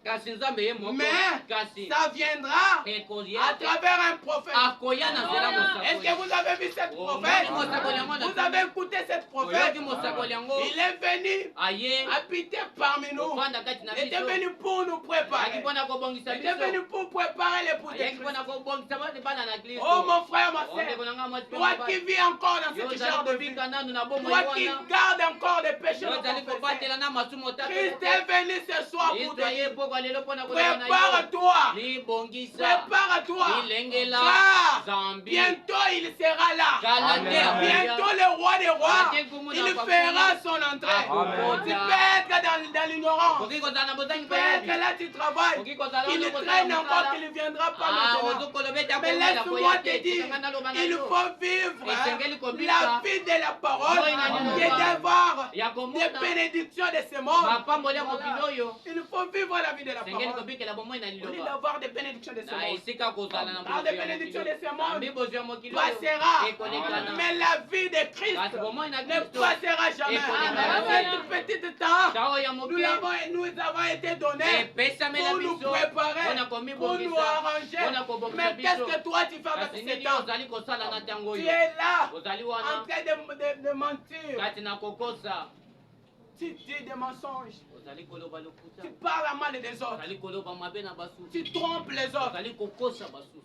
Kasi nzambe ye moko. Mais Kasi ça viendra ekoya à travers un prophète. akoya na nzela Est-ce que mosakoli. vous avez vu cette Oh, prophète? moni mosakoli yango na Vous avez écouté cette prophète? oyoki mosakoli yango. Il est venu Aye habiter parmi nous. kofanda kati na Il était biso. venu pour nous préparer. Ayaki mpona kobongisa Il était biso. venu pour préparer l'épouse de Ayaki Christ. mpona kobongisa bana na Kristo. Oh mon frère, ma Ondeko soeur, na nga mwasi pe toi mobali. qui vis encore dans Yo cette ozali genre de vie, kobika nanu na bomoi toi qui wana. gardes encore des péchés Yo non ozali confessés, kobatela na masumu Christ est venu ce soir pour Kristo te aye dire, pokwa lelo mpona kolala na yo. prépare-toi, Libongisa. prépare-toi, Lilengela. car Zambi. bientôt il sera là. Kala Amen, te amen. Bientôt le roi des rois, Ate kumu na il kwa fera kumu. son entrée. Amen. Tu peux être dans l'ignorance. Okoki kozala na bosangi Tu peux être mpe. là, tu travailles. Okoki kozala Il wana kosala traîne encore mosala. qu'il ne viendra pas Ah, maintenant. ozokoloba ete Mais akomela laisse-moi koya te te. dire, Tikanga naloba na il yo. faut vivre Esengeli kobika. la vie de la parole Moi, il et d'avoir Ya des komona. bénédictions de ce monde. Mapamboli ya mokili oyo. Il faut vivre la vie de la Esengeli parole kobikela bomoi na au lieu liloba. d'avoir des bénédictions de ce Na monde. esika kozala na Car les bénédictions de ce monde Mibozwi ya mokili passera, ekolekana. mais la vie de Christ Kasi bomoi na ne Kristo. passera jamais. Amen. Cette petite temps, Tao ya nous moke. avons été donnés Epesamela pour nous biso. préparer, Mpona pour nous komibongisa. arranger. Mpona kobongisa Mais qu'est-ce biso. que toi tu fais avec Kasi ce nini temps? ozali kosala na ntango Tu oyo. es là Ozali en wana train de mentir. kati na kokosa. Tu dis des mensonges. ozali koloba lokuta Tu parles mal des autres. ozali koloba mabe na basusu Tu trompes les autres. ozali kokosa basusu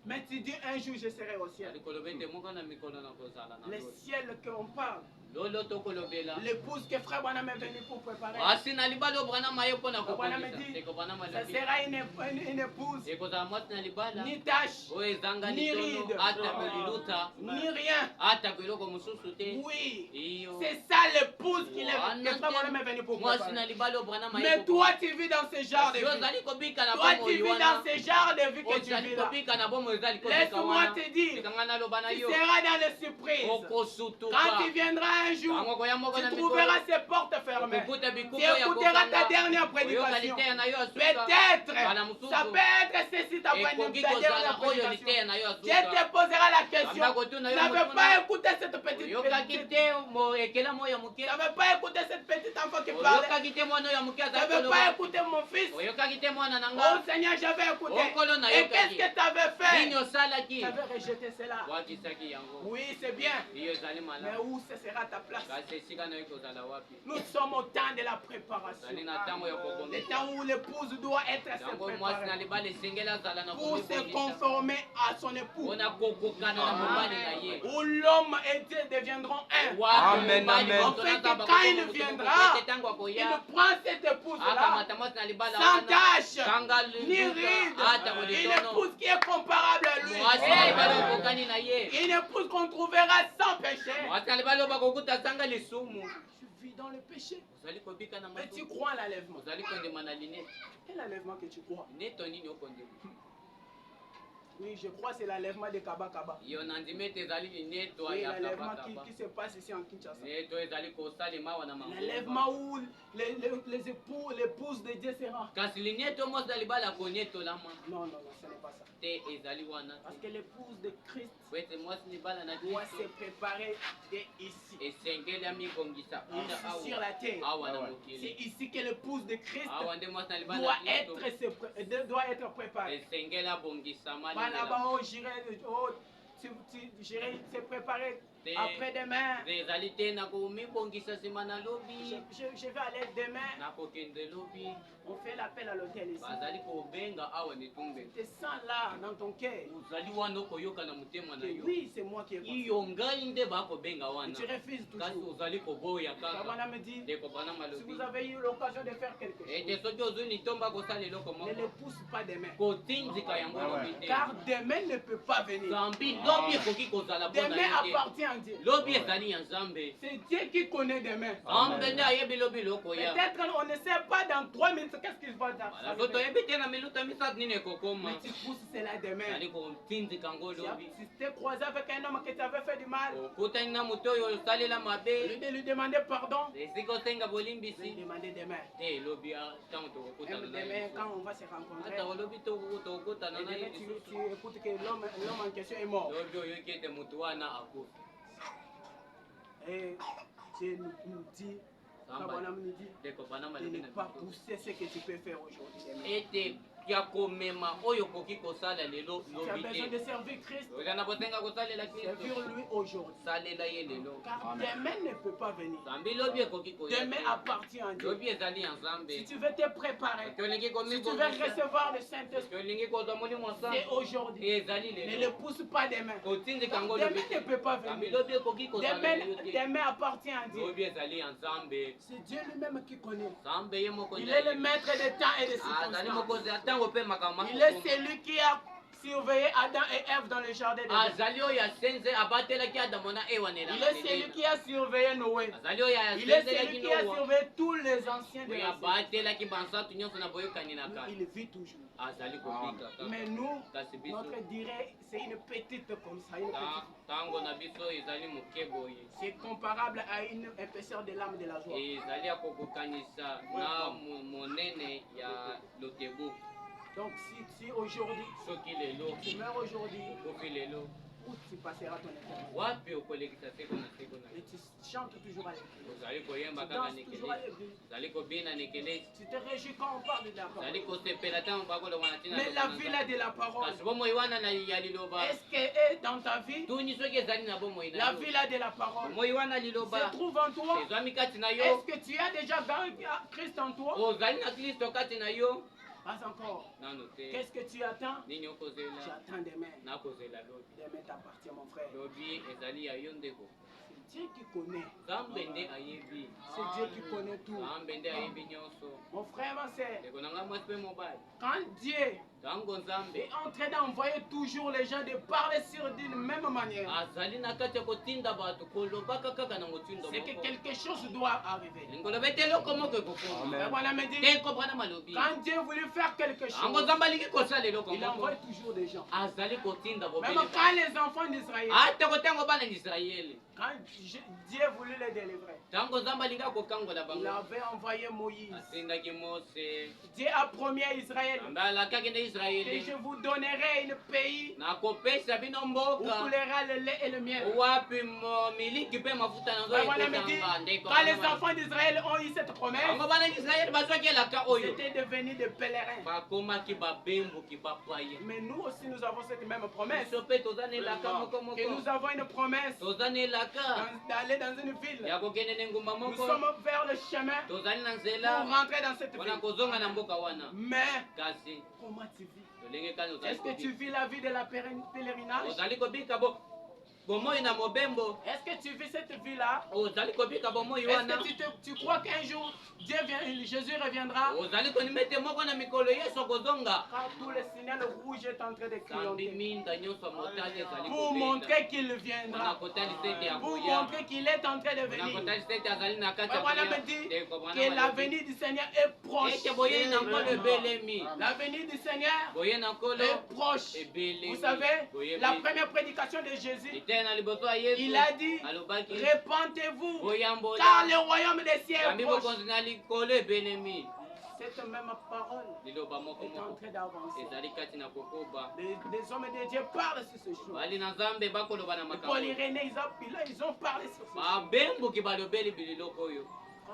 Mais tu dis un jour je serai au ciel. ozali koloba ete moko na mikolo na kozala na Le lolo ciel qu'on parle. lolo tokolobela L'épouse que frère Branham est venu pour préparer. asi na libala obrana maye mpona Branham kokokisa dit, ndeko bana ça malobi sera une épouse, ekozala mwasi na libala ni tache, oyo ezanga ni litono ride, ata koliluta ni rien. ata koeloko mosusu te Oui, iyo c'est ça l'épouse que frère Branham est venu pour mwasi na préparer. libala obrana maye Mais toi tu vis dans ce genre de vie. ozali kobika na Toi bomo tu vis oyo dans wana ce genre de vie que tu ozali vis là. kobika na bomo ezali kobika Laisse-moi wana te dire, ekanga naloba na tu yo seras dans les surprises. okosutuka Quand tu viendras un jour, tango koya moko na tu trouveras ces portes fermées. okukuta Tu bikuku ya écouteras ta kokanga dernière oyoka prédication. liteya na yo ya suka Peut-être, Bana mususu. ça peut être ceci ta ekoki ta dernière kozala oyo prédication. liteya na yo ya Dieu te suka posera la question. Banda Tu kotuna yo n'avais motuna. pas écouté cette petite oyokaki petite. te ekela mo ya moke Tu n'avais pas écouté cette petite enfant qui parlait. oyokaki te mwana oyo ya moke Tu azali n'avais pas koloba écouté mon fils. oyokaki te mwana na Oh nga Seigneur, j'avais écouté. Okolo na Et yokaki. qu'est-ce que tu avais fait? nini osalaki Tu avais rejeté cela. wakisaki yango Oui, c'est bien. iyo ezali Mais malamu où ce sera ta place? kasi esika na yo kozala wapi Nous sommes au temps de la préparation. ezali na ntango ya Le kobongisa temps où l'épouse doit être se yango mwasi na préparer libala esengeli azala na pour se komibongisa conformer à son époux. mpona kokokana na mobali na ye Où l'homme et Dieu deviendront un. Amen, amen. En fait, que quand il viendra, il prend cette épouse-là akamata mwasi na libala sans wana tache, sanga ni ride. ata Une kolitono épouse qui est comparable à lui. mwasi na libala okokani na ye Une épouse qu'on trouvera sans péché. mwasi na libala oyo bakokuta sanga lisumu Tu vis dans le péché. ozali kobika na Mais tu matu crois à l'enlèvement. ozali kondema na linete Quel enlèvement que tu crois? neto nini okondema Oui, je crois que c'est l'enlèvement de Kaba Kaba. yo nandimi ete ezali lineto Oui, ya l'enlèvement kabakaba qui se passe ici en Kinshasa. neto ezali kosalema wana L'enlèvement mangomba où les époux, l'épouse de Dieu sera. kasi lineto mwasi na libala konetolama Non, non, non, ce n'est pas ça. te ezali wana Parce que l'épouse de Christ po ete mwasi libala na doit se kristo préparer dès ici. esengeli amibongisa kuna Ici sur awa la terre. awa na Ah ouais. C'est mokili ici que l'épouse de Christ awa nde mwasi na libala doit na kristo doit être préparée. esengeli abongisama Pas lingela là-bas, oh, j'irai se préparer Te- après-demain. ezali te na komibongisa nsima na lobi Je vais aller demain. nakokende lobi On fait l'appel à l'hôtel ici. bazali kobenga awa netumbe Tu te sens là, dans ton cœur. ozali wana okoyoka na motema na Que yo oui, c'est moi qui ai pensé. iyo ngai nde bakobenga Et wana tu refuses kasi toujours. ozali koboya kaka Kabana me dit, ndeko bana si malobi vous avez eu l'occasion de faire quelque chose, ete soki ozwi litomba kosala eloko ne moko le pousse pas demain. kotinzika yango Ah ouais. lobi te Car demain ne peut pas venir. zambi lobi ekoki kozala mpona Demain yo te appartient à Dieu. lobi ezali ya nzambe C'est Dieu qui connaît demain. nzambe nde ayebi lobi lokoya Peut-être on ne sait pas dans 3 minutes qu'est-ce qui va Bala, so arriver. toyebi te na minuta misatu nini ekokoma Mais tu pousses cela demain. ezali kotinzika yango lobi Si tu t'es croisé avec un homme qui t'avait fait du mal, okutani na moto oyo osalela au mabe lieu de lui demander pardon, esika osenga lui bolimbisi demander demain. te elobi ntango tokokutana Même na demain, ye quand on va se rencontrer, ata olobi tokokutana et na ye demain, tu lisusu écoutes que l'homme en question est mort. lobi oyoki ete moto wana akufi Et Dieu nous dit, Abraham nous dit, ndeko bana de malobi ne na pas biso pousser ce que tu peux faire aujourd'hui. demain. ete ya komema oyo okoki kosala lelo Tu as lobi besoin te de servir Christ, oza na kosenga kosalela servir kristo lui aujourd'hui. salela ye lelo Car Amen. demain ne peut pas venir. zambi lobi ekoki koya Demain te appartient à Dieu. lobi ezali ya nzambe Si tu veux te préparer, soki olingi si tu veux komibongisa recevoir le soki Saint-Esprit, olingi kozwa molimo c'est santu aujourd'hui. ezali Ne lelo le pousse pas demain. kotinzika yango Demain lobi ne peut pas zambi venir. lobi ekoki kozala Demain, lelo te demain appartient à Dieu. lobi ezali ya nzambe C'est Dieu lui-même qui connaît. nzambe ye moko Il nde est le ayebi. maître des temps et des azali circonstances. mokonzi ya ntango mpe makambo Il est makokoma. celui qui a surveillé Adam et Ève dans le jardin d'Éden. azali oyo asenze abatelaki adamu na ewa na Il elanga est celui Edeni. qui a surveillé Noé. azali oyo Il est asenzelaki celui qui a noa surveillé tous les anciens de oyo la abatelaki bansantu nyonso na boyokani na kala Il vit toujours. azali kobika kaka Mais nous, kasi biso notre durée, c'est une petite comme ça. Une petite. ntango na biso ezali moke boye C'est comparable à une épaisseur de l'âme de la joie. ezali ya kokokanisa na monene ya lotebu Donc si aujourd'hui, soki lelo tu meurs aujourd'hui, okofi lelo où tu passeras ton éternité. wapi okolekisa seko na seko na Et tu chantes toujours à l'église. ozali koyemba Tu kaka danses toujours à nekelesi l'église. ozali kobina nekelesi Tu te réjouis quand on parle de la parole. ozali kosepela ntango bakoloba na ntina Mais la vie là de la parole, kasi bomoi wana na ya liloba est-ce qu'elle est dans ta vie? tuni soki ezali na bomoi na La yo vie là de la parole bomoi wana liloba se trouve en toi. ezwami kati na Est-ce yo que tu as déjà gagné Christ en toi? ozali na kristo kati na yo Pas encore. nano te Qu'est-ce que tu attends? nini okozela J'attends demain. nakozela lobi Demain t'appartient mon frère. lobi ezali ya yo ndeko C'est Dieu qui connaît. nzambe nde ayebi C'est Dieu qui connaît tout. nzambe nde ayebi nyonso Mon frère, ma sœur, ndeko na ngai mwasi mpe mobali quand Dieu ntango nzambe est en train d'envoyer toujours les gens de parler sur d'une même manière, azali na kati ya kotinda bato kolobaka kaka na motindo c'est que moko quelque chose doit arriver. lingolo bete eloko moko ekokoma Amen. Et voilà me dit, te kopana malobi quand Dieu voulait faire quelque yango chose, nzambe alingi kosala eloko il moko envoie toujours des gens. azali kotinda Même bobele quand les enfants d'Israël, ate kotango bana ya israele quand Dieu voulait les délivrer, ntango nzambe alingi akokangola il bango avait envoyé Moïse. asendaki mose Dieu a promis à Israël nzambe alakaki nde que israele je vous donnerai un pays nakopesa bino où mboka coulera le lait et le miel. wapi miliki mpe mafuta na Ouais, voilà me dit, ekotanga ndeko quand les enfants d'Israël ont eu cette promesse, yango bana ya israele bazwaki elaka oyo c'était devenu des pèlerins. bakomaki babemboki bapaya Mais nous aussi, nous avons cette même promesse. biso mpe toza na elaka moko Que nous moko avons une promesse toza na elaka d'aller dans une ville. ya kokende na engumba Nous moko sommes vers le chemin tozali na pour nzela rentrer dans cette mpona ville. kozonga na mboka wana Mais kasi comment tu vis? tolenge kani Est-ce que tu vis la vie de la pèlerinage? ozali kobika bomoi na mobembo Est-ce que tu vis cette vie-là? ozali kobika bomoi Est-ce wana que tu crois qu'un jour Dieu vient, Jésus reviendra? ozali kondima ete moko na mikolo yesu akozonga Quand tout le signal rouge est en train de sambi clignoter. minda nyonso ya motali ezali Pour kobeta montrer qu'il mpona viendra. kotalisa ete Pour akoya montrer qu'il est en train de mpona venir. kotalisa ete azali na kati ya Voilà koya. me dit Ndeko bwana que la balobi, venue du Seigneur est proche. ete boye na nkolo ebelemi La venue du Seigneur boye na nkolo est proche. ebelemi Vous savez, boyebi. la première prédication de Jésus, Litene na liboso ya yesu il a dit, alobaki répentez-vous, boyambola car le royaume des cieux est kambi proche. bokonzi na likolo ebelemi Cette même parole liloba moko est en moko train d'avancer. ezali kati na kokoba Les hommes de Dieu parlent sur ce jour. bali na nzambe bakoloba na Et makambo Paul et René, ils ont parlé sur ce jour. babembuki balobeli bililoko oyo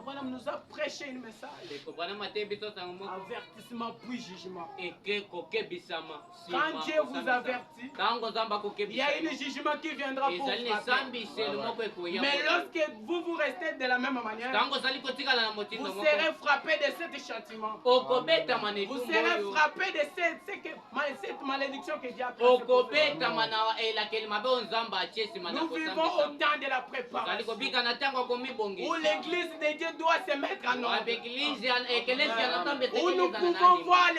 Voilà, nous a prêché un message. ndeko bwana mateyi biso sango moko Avertissement puis jugement. eke kokebisama Quand Dieu vous avertit, ntango nzambe il y a un akokebisa jugement qui viendra pour ezali na frapper. esambiselo moko ekoya Mais lorsque vous restez de la même manière, ntango ozali kotikala na motindo vous moko serez frappé de cet châtiment. okobetama na Vous etumbu serez oyo frappé de cette malédiction que Dieu a placée. okobetama na elakeli mabe oyo nzambe atie nsima na Nous vivons au kosambisa temps de la ozali préparation. kobika na ntango ya Où komibongisa l'église de Dieu doit se mettre en ordre. ekelesi ya nzambe Où nous etekeleza pouvons na voir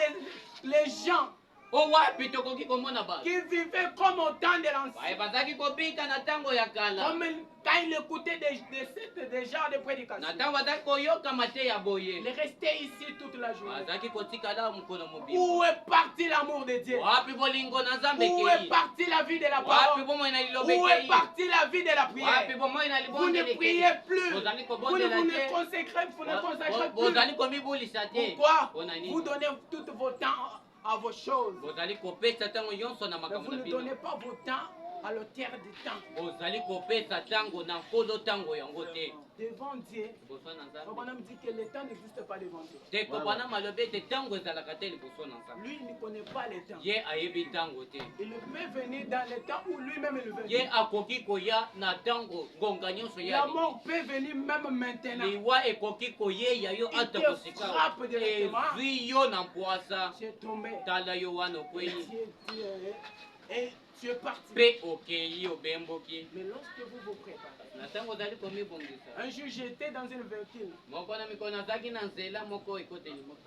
les gens o wapi tokoki komona bato qui vivaient comme au temps de l'ancien. baye bazalaki kobika na ntango ya kala Comme quand il écoutait des genres de prédication. na ntango bazalaki koyoka mate ya boye Il est resté ici toute la journée. bazalaki kotikala mokolo mobimba Où est parti l'amour de Dieu? wapi bolingo na nzambe Où est ekei partie la vie de la wapi parole? bomoi na liloba Où est ekei partie la vie de la wapi prière? bomoi na Vous ne libondeli priez ekei plus. bozali Vous kobondela ne te consacrez plus. bozali komibulisa te Pourquoi? mpona Vous nini donnez tout vos temps à vos choses. bozali kopesa ntango nyonso na Mais makambo vous na ne bino donnez pas vos temps à l'auteur du temps. bozali kopesa ntango na nkolo ntango yango te Devant Dieu, liboso na nzambe on me dit que le temps n'existe pas devant Dieu. te kobwana malobi ete ntango ezalaka te liboso na nzambe Lui, il ne connaît pas le temps. ye ayebi ntango te Il peut venir dans le temps où lui-même il veut ye venir. akoki koya na ntango ngonga nyonso La ya mort peut venir même maintenant. liwa ekoki koyeya yo Il ata te kosika frappe directement. ezwi yo na mpwasa Tu es tombé. tala yo wana Et okwei tu es parti. mpe okei obemboki Mais lorsque vous vous préparez, na ntango ozali komibongisa un jour j'étais dans une véhicule. moko na mikolo nazalaki na nzela moko ekoteli moko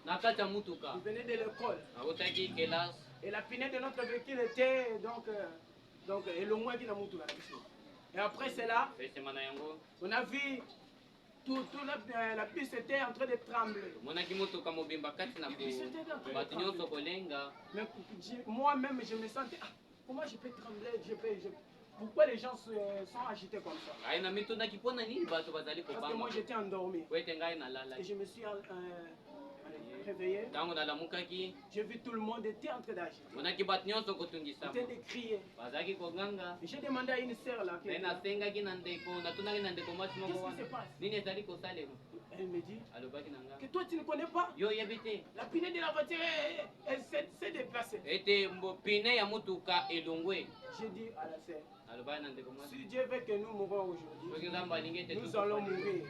na kati ya mutuka Je venais de l'école. akotaki kelasi Et la pinette de notre véhicule était donc et le moins qui n'a monté là. Et après cela, mpe nsima na yango on a vu tout la piste était en train de trembler. tomonaki motuka mobimba kati na bato nyonso kolenga Mais moi-même, je me sentais, ah, comment je peux trembler, pourquoi les gens sont agités comme ça? ngai na mitundaki mpona nini bato bazali Parce que kobanga moi j'étais endormi. po ete ngai nalala Et je me suis réveillé, ntango nalamukaki j'ai vu tout le monde était en train d'agir. monaki bato nyonso En kotungisama train de crier. bazalaki koganga Et j'ai demandé à une sœur là, mpe nasengaki na ndeko natunaki na ndeko mwasi moko qu'est-ce qui wana se passe? nini ezali kosalema Elle me dit alobaki na nga que toi tu ne connais pas. yo oyebi te La pinée de la voiture s'est déplacée. ete pine ya mutuka elongwe J'ai dit à la sœur, alobaki na ndeko mwasi si Dieu veut que nous mourons aujourd'hui, soki nzambe alingi ete nous allons mourir.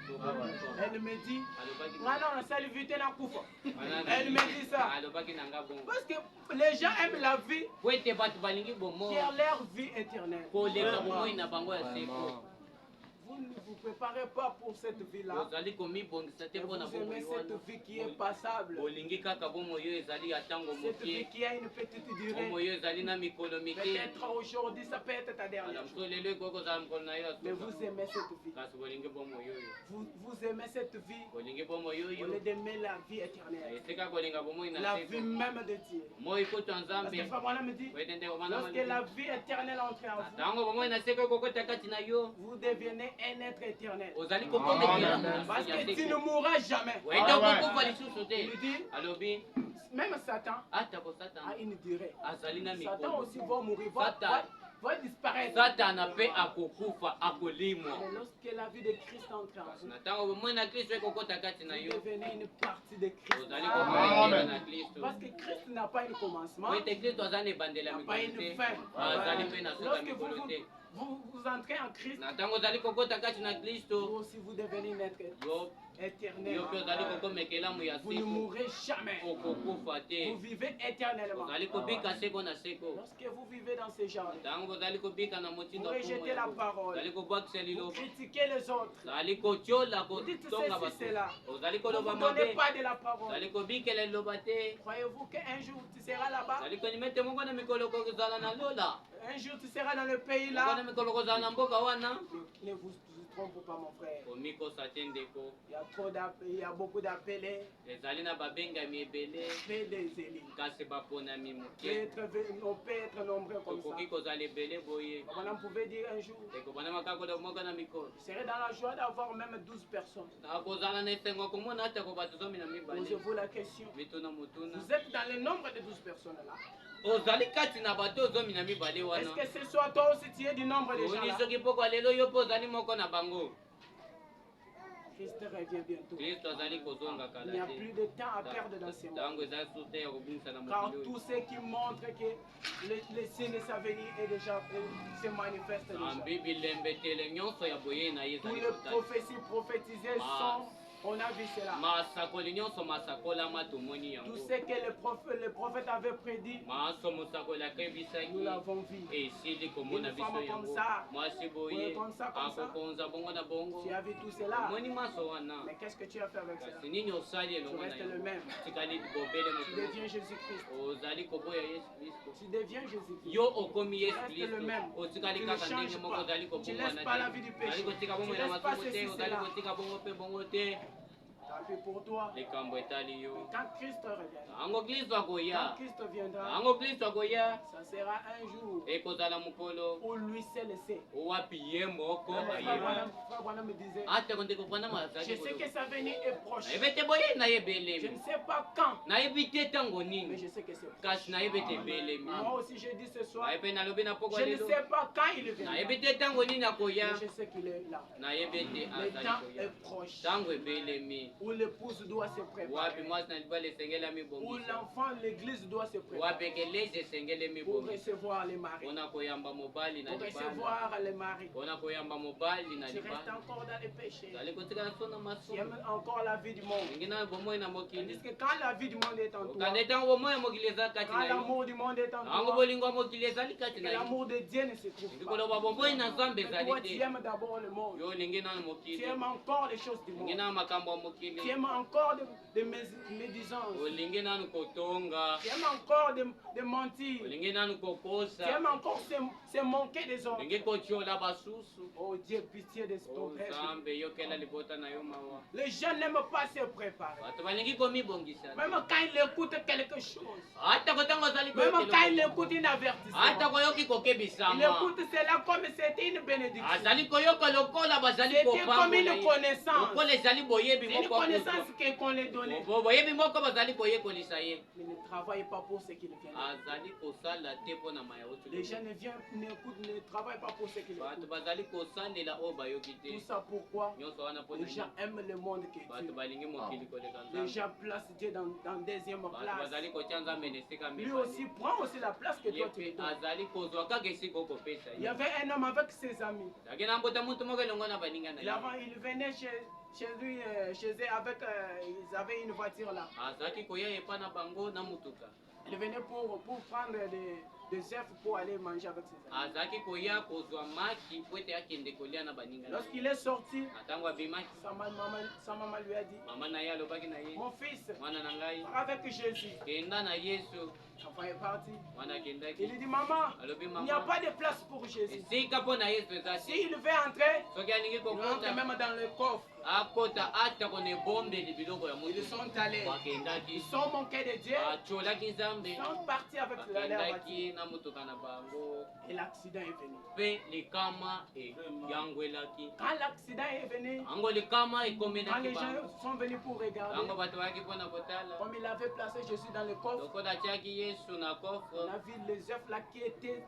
Elle me dit, alobaki salivité na kufa. Elle me dit ça. alobaki na nga bongo Parce que les gens aiment la vie po ete bato balingi bomo qui a leur vie éternelle. koleka bomoi na bango ya seko Vous ne vous préparez pas pour cette vie-là. ozali komibongisa te Et mpona vous aimez bomoi cette wana vie qui est passable. olingi kaka bomoi oyo ezali ya ntango Cette vie moke qui a une petite bomoi durée. oyo ezali na mikolo mike Peut-être aujourd'hui, ça peut être ta dernière ala jour. moto lelo ekoki kozala mokolo na yo ya Mais suka vous aimez cette vie. kasi bolingi bomoi oyo Vous aimez cette vie bolingi bomoi au lieu oyo d'aimer la vie éternelle. esika kolinga bomoi na La seko vie même de Dieu. moi ikoto ya Parce nzambe que Frère Branham me dit, oete nde komana lorsque la vie éternelle entre en vous, ntango bomoi na seko ekokota kati na yo vous devenez un être éternel. ozali kokomekela Parce que tu ne mourras jamais. oete okokufa lisusu te Il dit, alobi même Satan atako satana a une durée. azali na Satan mikolo aussi va mourir, Satan. va disparaître. satana mpe akokufa akolimwa Mais lorsque la vie de Christ entre en kasi vous, na ntango bomoi na kristo ekokota kati na vous yo devenez une partie de Christ. ozali kokomekela Amen. na kristo Parce que Christ n'a pas un commencement, po ete kristo aza na ebandela n'a pas mikolo te une fin. azali mpe na suka Lorsque mikolo te vous entrez en Christ, na ntango ozali kokota kati na vous kristo aussi vous devenez un être yo éternel. yo mpe ozali kokomekelamu ya Vous ne seko mourrez jamais. okokufa te Vous vivez éternellement. ozali kobika seko na seko Lorsque vous vivez dans ces genres, ntango ozali kobika na vous motindo rejetez la parole, ozali kobwakisa vous liloba critiquez les autres, ozali kotyola vous dites kotonga ceci, cela. bato ozali Vous ne koloba vous donnez mabe pas de la parole. ozali kobikela liloba te Croyez-vous qu'un jour tu seras là-bas? ozali kondima ete moko na mikolo kozala na lola Un jour tu seras dans le pays moko na là? mikolo kozala na mboka wana Ne vous trompe pas, mon frère. komikosa te ndeko Il y a beaucoup d'appelés, ezali na babengami ebele mais des élus. kasi baponami moke On peut être nombreux comme tokoki ça. kozala ebele boye On pouvait dire un jour, ekobana makakolo moko na mikolo je serais dans la joie d'avoir même 12 personnes. nakozala na esengo komona atako bato 12 Posez-vous la question. mituna motuna Vous êtes dans le nombre de 12 personnes là. ozali kati na bato 12 Est-ce wana que ce soit toi aussi tu es du nombre de gens oni là? soki poko lelo yo mpo ozali moko na bango Christ revient bientôt. kristo azali kozonga Il kala n'y a te plus de temps à perdre dans ces ntango mondes. ezali su te ya kobungisa na Car mokili tout oyo ce qui montre que les signes de sa venue est déjà, se manifestent déjà. ambi bilembetele nyonso ya boye na ye Toutes ezali les kotali prophéties prophétisées sont, on a vu cela. masakoli nyonso masakolama tomoni Tout yango ce que les prophètes avaient prédit, maso mosakoli akebisaki nous l'avons vu. esili komona Une biso femme yango comme ça, mwasi boye ouais, comme ça. akokonza bongo na bongo Tu as vu tout cela. omoni maso wana Mais qu'est-ce que tu as fait avec cela? kasi nini osali Tu elongo na restes le yo même. tikali bobele Tu moto deviens Jésus-Christ. ozali koboya yesu kristo Tu deviens Jésus-Christ. yo okomi yesu Tu restes le kristo même. otikali Tu ne kaka ndenge changes moko pas. ozali Tu kobongwana laisses pas la vie te du péché. ozali kotika Tu bomoi na laisses pas masumu te ceci, ozali cela. kotika bongo mpe bongo te Tant pis pour toi. likambo etali yo Quand Christ reviendra, yango kristo quand akoya Christ viendra, yango kristo akoya ça sera un jour ekozala mokolo où lui seul le sait. owapi ye moko Frère ayeba Branham me disait, atako ndeko bwana je sais que sa venue est proche. nayebi te boye nayebi Je elemi ne sais pas quand, nayebi te ntango mais nini je sais que c'est proche. kasi nayebi te ebelemi Moi aussi, je dis ce soir, nayebi nalobi na poko je ne lelo sais pas quand il viendra, nayebi te ntango nini akoya mais je sais qu'il est là. nayebi te Le azali temps koya est proche, ntango ebelemi où l'épouse doit se wapi préparer, mwasi na libala esengelami où bongisa l'enfant, l'église doit se préparer wapi ekelesi esengelemi pour bongisa recevoir les maris, mpona koyamba mobali na pour libala recevoir les maris. mpona koyamba mobali na Tu restes libala encore dans les péchés. ozali kotikala so na Tu masumu aimes encore la vie du monde. ndenge na bomoi na Tandis mokili que quand la vie du monde est en toi, okanda ntango bomoi ya mokili eza kati quand na yo l'amour du monde est en yango toi, bolingo ya mokili ezali kati que na yo l'amour de Dieu ne se trouve ndi pas. koloba bomoi na nzambe Mais toi, ezali tu te aimes d'abord le monde. yo olingi nano Tu mokili aimes encore les choses du olingi monde. nano makambo ya mokili Tu aimes encore de médisance. olingi nano kotonga Tu aimes encore de mentir. olingi nano Tu kokosa aimes encore se manquer des autres. olingi kotiola basusu Oh Dieu, pitié de ton o père. nzambe yokela libota na yo mawa Les gens n'aiment pas se préparer. bato balingi komibongisa Même quand ils écoutent quelque chose. ata kotango ozali Même quand ils koyokela écoutent une avertissement. ata koyoki Ils kokebisama écoutent cela comme c'était une bénédiction. azali koyoka lokola bazali C'était comme kopambola une ye connaissance. lokola ezali boyebi C'est une moko connaissances qu'on les donnait. boyebi moko bazali koyekolisa ye Mais ne travaillez pas pour ce qu'ils viennent. azali kosala te mpo na maya Les gens ne travaillent pas pour ce qu'ils bato écoutent. bazali kosalela oyo bayoki Tout te ça pourquoi nyonso wana mpo les na gens aiment le monde que bato Dieu. balingi mokili koleka Les nzambe gens placent Dieu dans deuxième bato place. bazali kotia nzambe na esika Lui aussi mibale prend aussi la place que ye toi tu mpe lui donnes. azali kozwa kaka esika okopesa Il y ye avait un homme avec ses amis. zaki na mbota mutu moko elongo na baninga na ye Il venait chez lui, chez eux avec, ils avaient une voiture là. azalaki koya epa na bango na mutuka Il venait pour prendre des œufs pour aller manger avec ses amis. azalaki koya kozwa maki po ete akende kolia na baninga na ye Lorsqu'il est sorti, na ntango abimaki sa maman lui a dit, mama na ye alobaki na ye mon fils, mwana na ngai avec Jésus. kenda na yesu L'enfant est parti. mwana Il akendaki lui dit, maman, alobi il n'y a mama pas de place pour Jésus. esika mpo na yesu eza te S'il veut entrer, soki alingi il entre kokota même dans le coffre. akota atako na ebombeli biloko ya Ils motu sont allés. bakendaki Ils sont moqués de Dieu. acolaki nzambe Ils sont partis avec leur voiture. bakendaki na motuka na bango Et l'accident est venu. mpe likama eyangwelaki Quand l'accident est venu, yango likama quand ekomenaki les gens bango sont venus pour regarder, yango bato bayaki mpo na kotala comme il avait placé Jésus dans le coffre, lokola atiaki yesu na on kofre a vu les œufs là qui étaient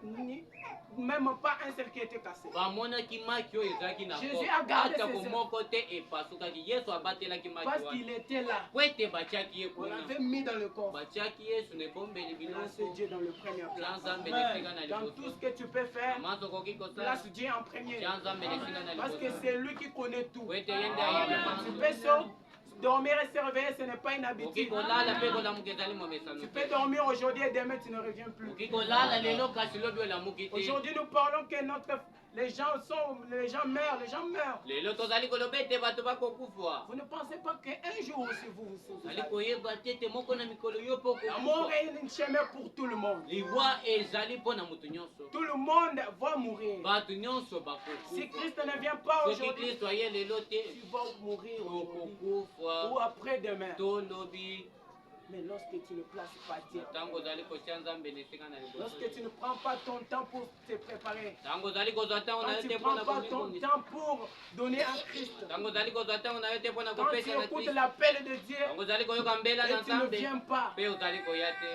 même pas un seul qui était cassé. bamonaki maki oyo ezalaki na Jésus a gardé atako ses œufs. moko te epasukaki yesu abatelaki maki Parce wana qu'il était là. po ete batiaki ye On kuna l'avait mis dans le coffre. batiaki yesu na ebombeli Place biloko Dieu dans le premier tia place. nzambe na esika na Dans tout liboso ce que tu peux faire, amaso okoki kosala place Dieu en premier. tia nzambe na esika na Parce que liboso c'est lui qui connaît tout. po ete ye nde ayebi Tu maso peux dormir et se réveiller, ce n'est pas une okoki habitude. kolala mpe kolamuka ezali momesano Tu te peux dormir aujourd'hui et demain tu ne reviens plus. okoki kolala lelo kasi lobi olamuki te Aujourd'hui nous parlons que les gens meurent. lelo tozali koloba ete bato bakokufa Vous ne pensez pas qu'un jour aussi vous zali allez. koyeba te ete moko na mikolo yo mpo La mort kokufa est une chemin pour tout le monde. liwa ezali mpo na moto nyonso Tout le monde va mourir. bato nyonso Si bakokufa Christ ne vient pas soki aujourd'hui, kristo aye lelo te tu vas mourir aujourd'hui ou okokufa après-demain. tolobi Mais lorsque tu ne places pas Dieu, ntango ozali kotia nzambe na esika na liboso lorsque tu ne prends pas ton temps pour te préparer, ntango ozali kozwa ntango na quand yo tu te ne mpo prends na pas ton komibongisa temps pour donner à Christ, ntango ozali kozwa ntango na yo te mpo na quand tu kopesa na écoutes kristo l'appel de Dieu ntango ozali koyoka mbela na et tu ne nzambe viens pas, mpe ozali koya te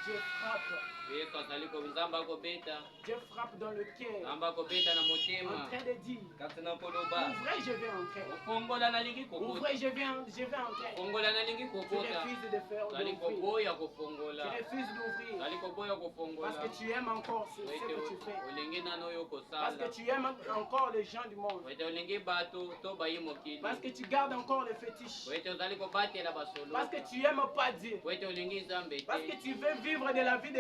Dieu frappe. yesu azali nzambe akobeta Dieu frappe dans le cœur nzambe akobeta na en motema train de dire, kasi na koloba ouvrez, je vais entrer. ofongola nalingi kokota Ouvrez, je vais entrer. fongola nalingi Tu kokota refuses de faire ozali d'ouvrir. koboya Tu kofongola refuses d'ouvrir ozali koboya kofongola parce que tu aimes encore ce ete que tu fais. olenge nano oyo Parce kosala que tu aimes encore les gens du monde. ete olenge bato to bayi mokili Parce que tu gardes encore les fétiches. ete ozali kobatela basolo Parce que tu n'aimes pas Dieu. ete olingi nzambe Parce que te tu veux vivre de la vie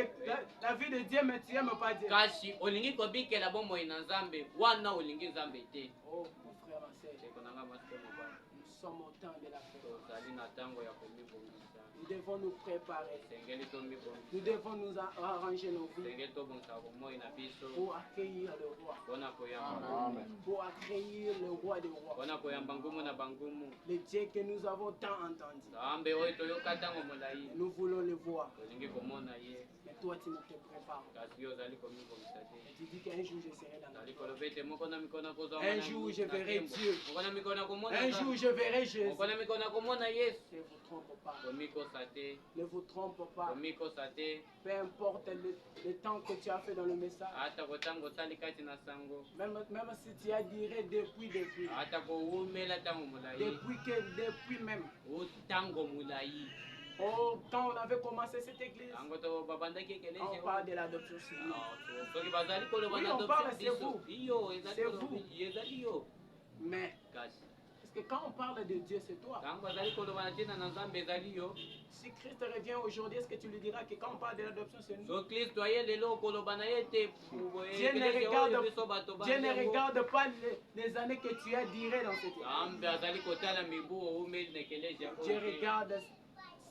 de Dieu, mais tu n'aimes pas Dieu. kasi olingi kobikela bomoi na nzambe wana olingi nzambe te Oh, mon frère, ma soeur, ndeko nanga masike mobali nous sommes au temps de la fête. tozali na ntango ya komibongisa Nous devons nous préparer. esengeli tomibongisa Nous devons nous arranger nos vies esengeli tobongisa bomoi na biso pour accueillir le roi. mpona koyamba Amen. Pour accueillir le roi des rois. mpona koyamba ngumu na bangumu Le Dieu que nous avons tant entendu. nzambe oyo toyoka ntango molai Nous voulons le voir. tolingi komona ye Mais toi, tu ne te prépares pas. kasi yo ozali komibongisa te Et tu dis qu'un jour, je serai dans la ozali vie. koloba ete moko na mikona kozwa Un jour, je verrai Dieu. moko na mikona komona Un jour, je verrai Jésus. moko na mikona komona yesu Ne vous trompe pas. komikosa te Ne vous trompe pas. komikosa te Peu importe le temps que tu as fait dans le message. ata kotango osali kati na sango Même si tu as duré depuis. ata kowumela ntango molai Depuis même. ntango molai Oh, quand on avait commencé cette église, ntango to babandaki ekelesi on parle de l'adoption civile. soki bazali koloba Oui, na on parle, adoption c'est vous. biso iyo ezali C'est koloba vous. ezali yo Mais, kasi parce que quand on parle de Dieu, c'est toi. ntango bazali koloba na ntina na nzambe ezali yo Si Christ revient aujourd'hui, est-ce que tu lui diras que quand on parle de l'adoption, c'est nous? so kristo aye lelo koloba na ye te Dieu ne ekelesi oyo biso regarde, bato Dieu ne bandengo regarde pas les années que tu as duré dans cette église. nzambe azali kotala mibu owumeli na ekelesi yango Dieu te. regarde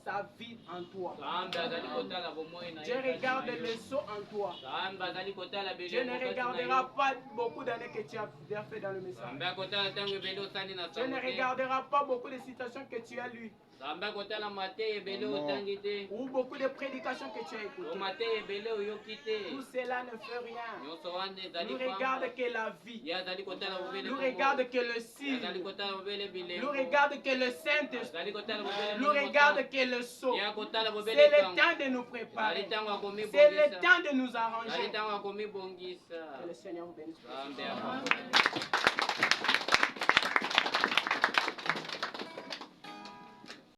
sa vie en toi. Nzambe azali kotala bomoi na Dieu ye. regarde les sauts en toi. Nzambe azali kotala Dieu belongo ne kati na regardera yo. pas beaucoup d'années que tu as déjà fait dans le message. Nzambe akotala ntango ebele osali na Dieu ne sango te. regardera pas beaucoup de citations que tu as lues Nzambe akotala mateyi ebele otangi te. ou beaucoup de prédications que tu as O écoutées. mateyi ebele oyoki te. Tout cela ne fait rien. Nyonso wana ezali Nous pamba. regarde que la vie. Ye azali kotala bobele Nous kombo. regarde que le Ye azali signe. kotala bobele Nous bilembo. regarde que le Saint-Esprit. Azali kotala bobele Nous Molimo regarde Santu. que le sceau. Ye akotala C'est bobele le kango. temps de nous Ezali préparer. ntango ya C'est le komibongisa. temps de nous Ezali arranger. ntango ya komibongisa. Que le Seigneur vous bénisse. Nzambe akokoli.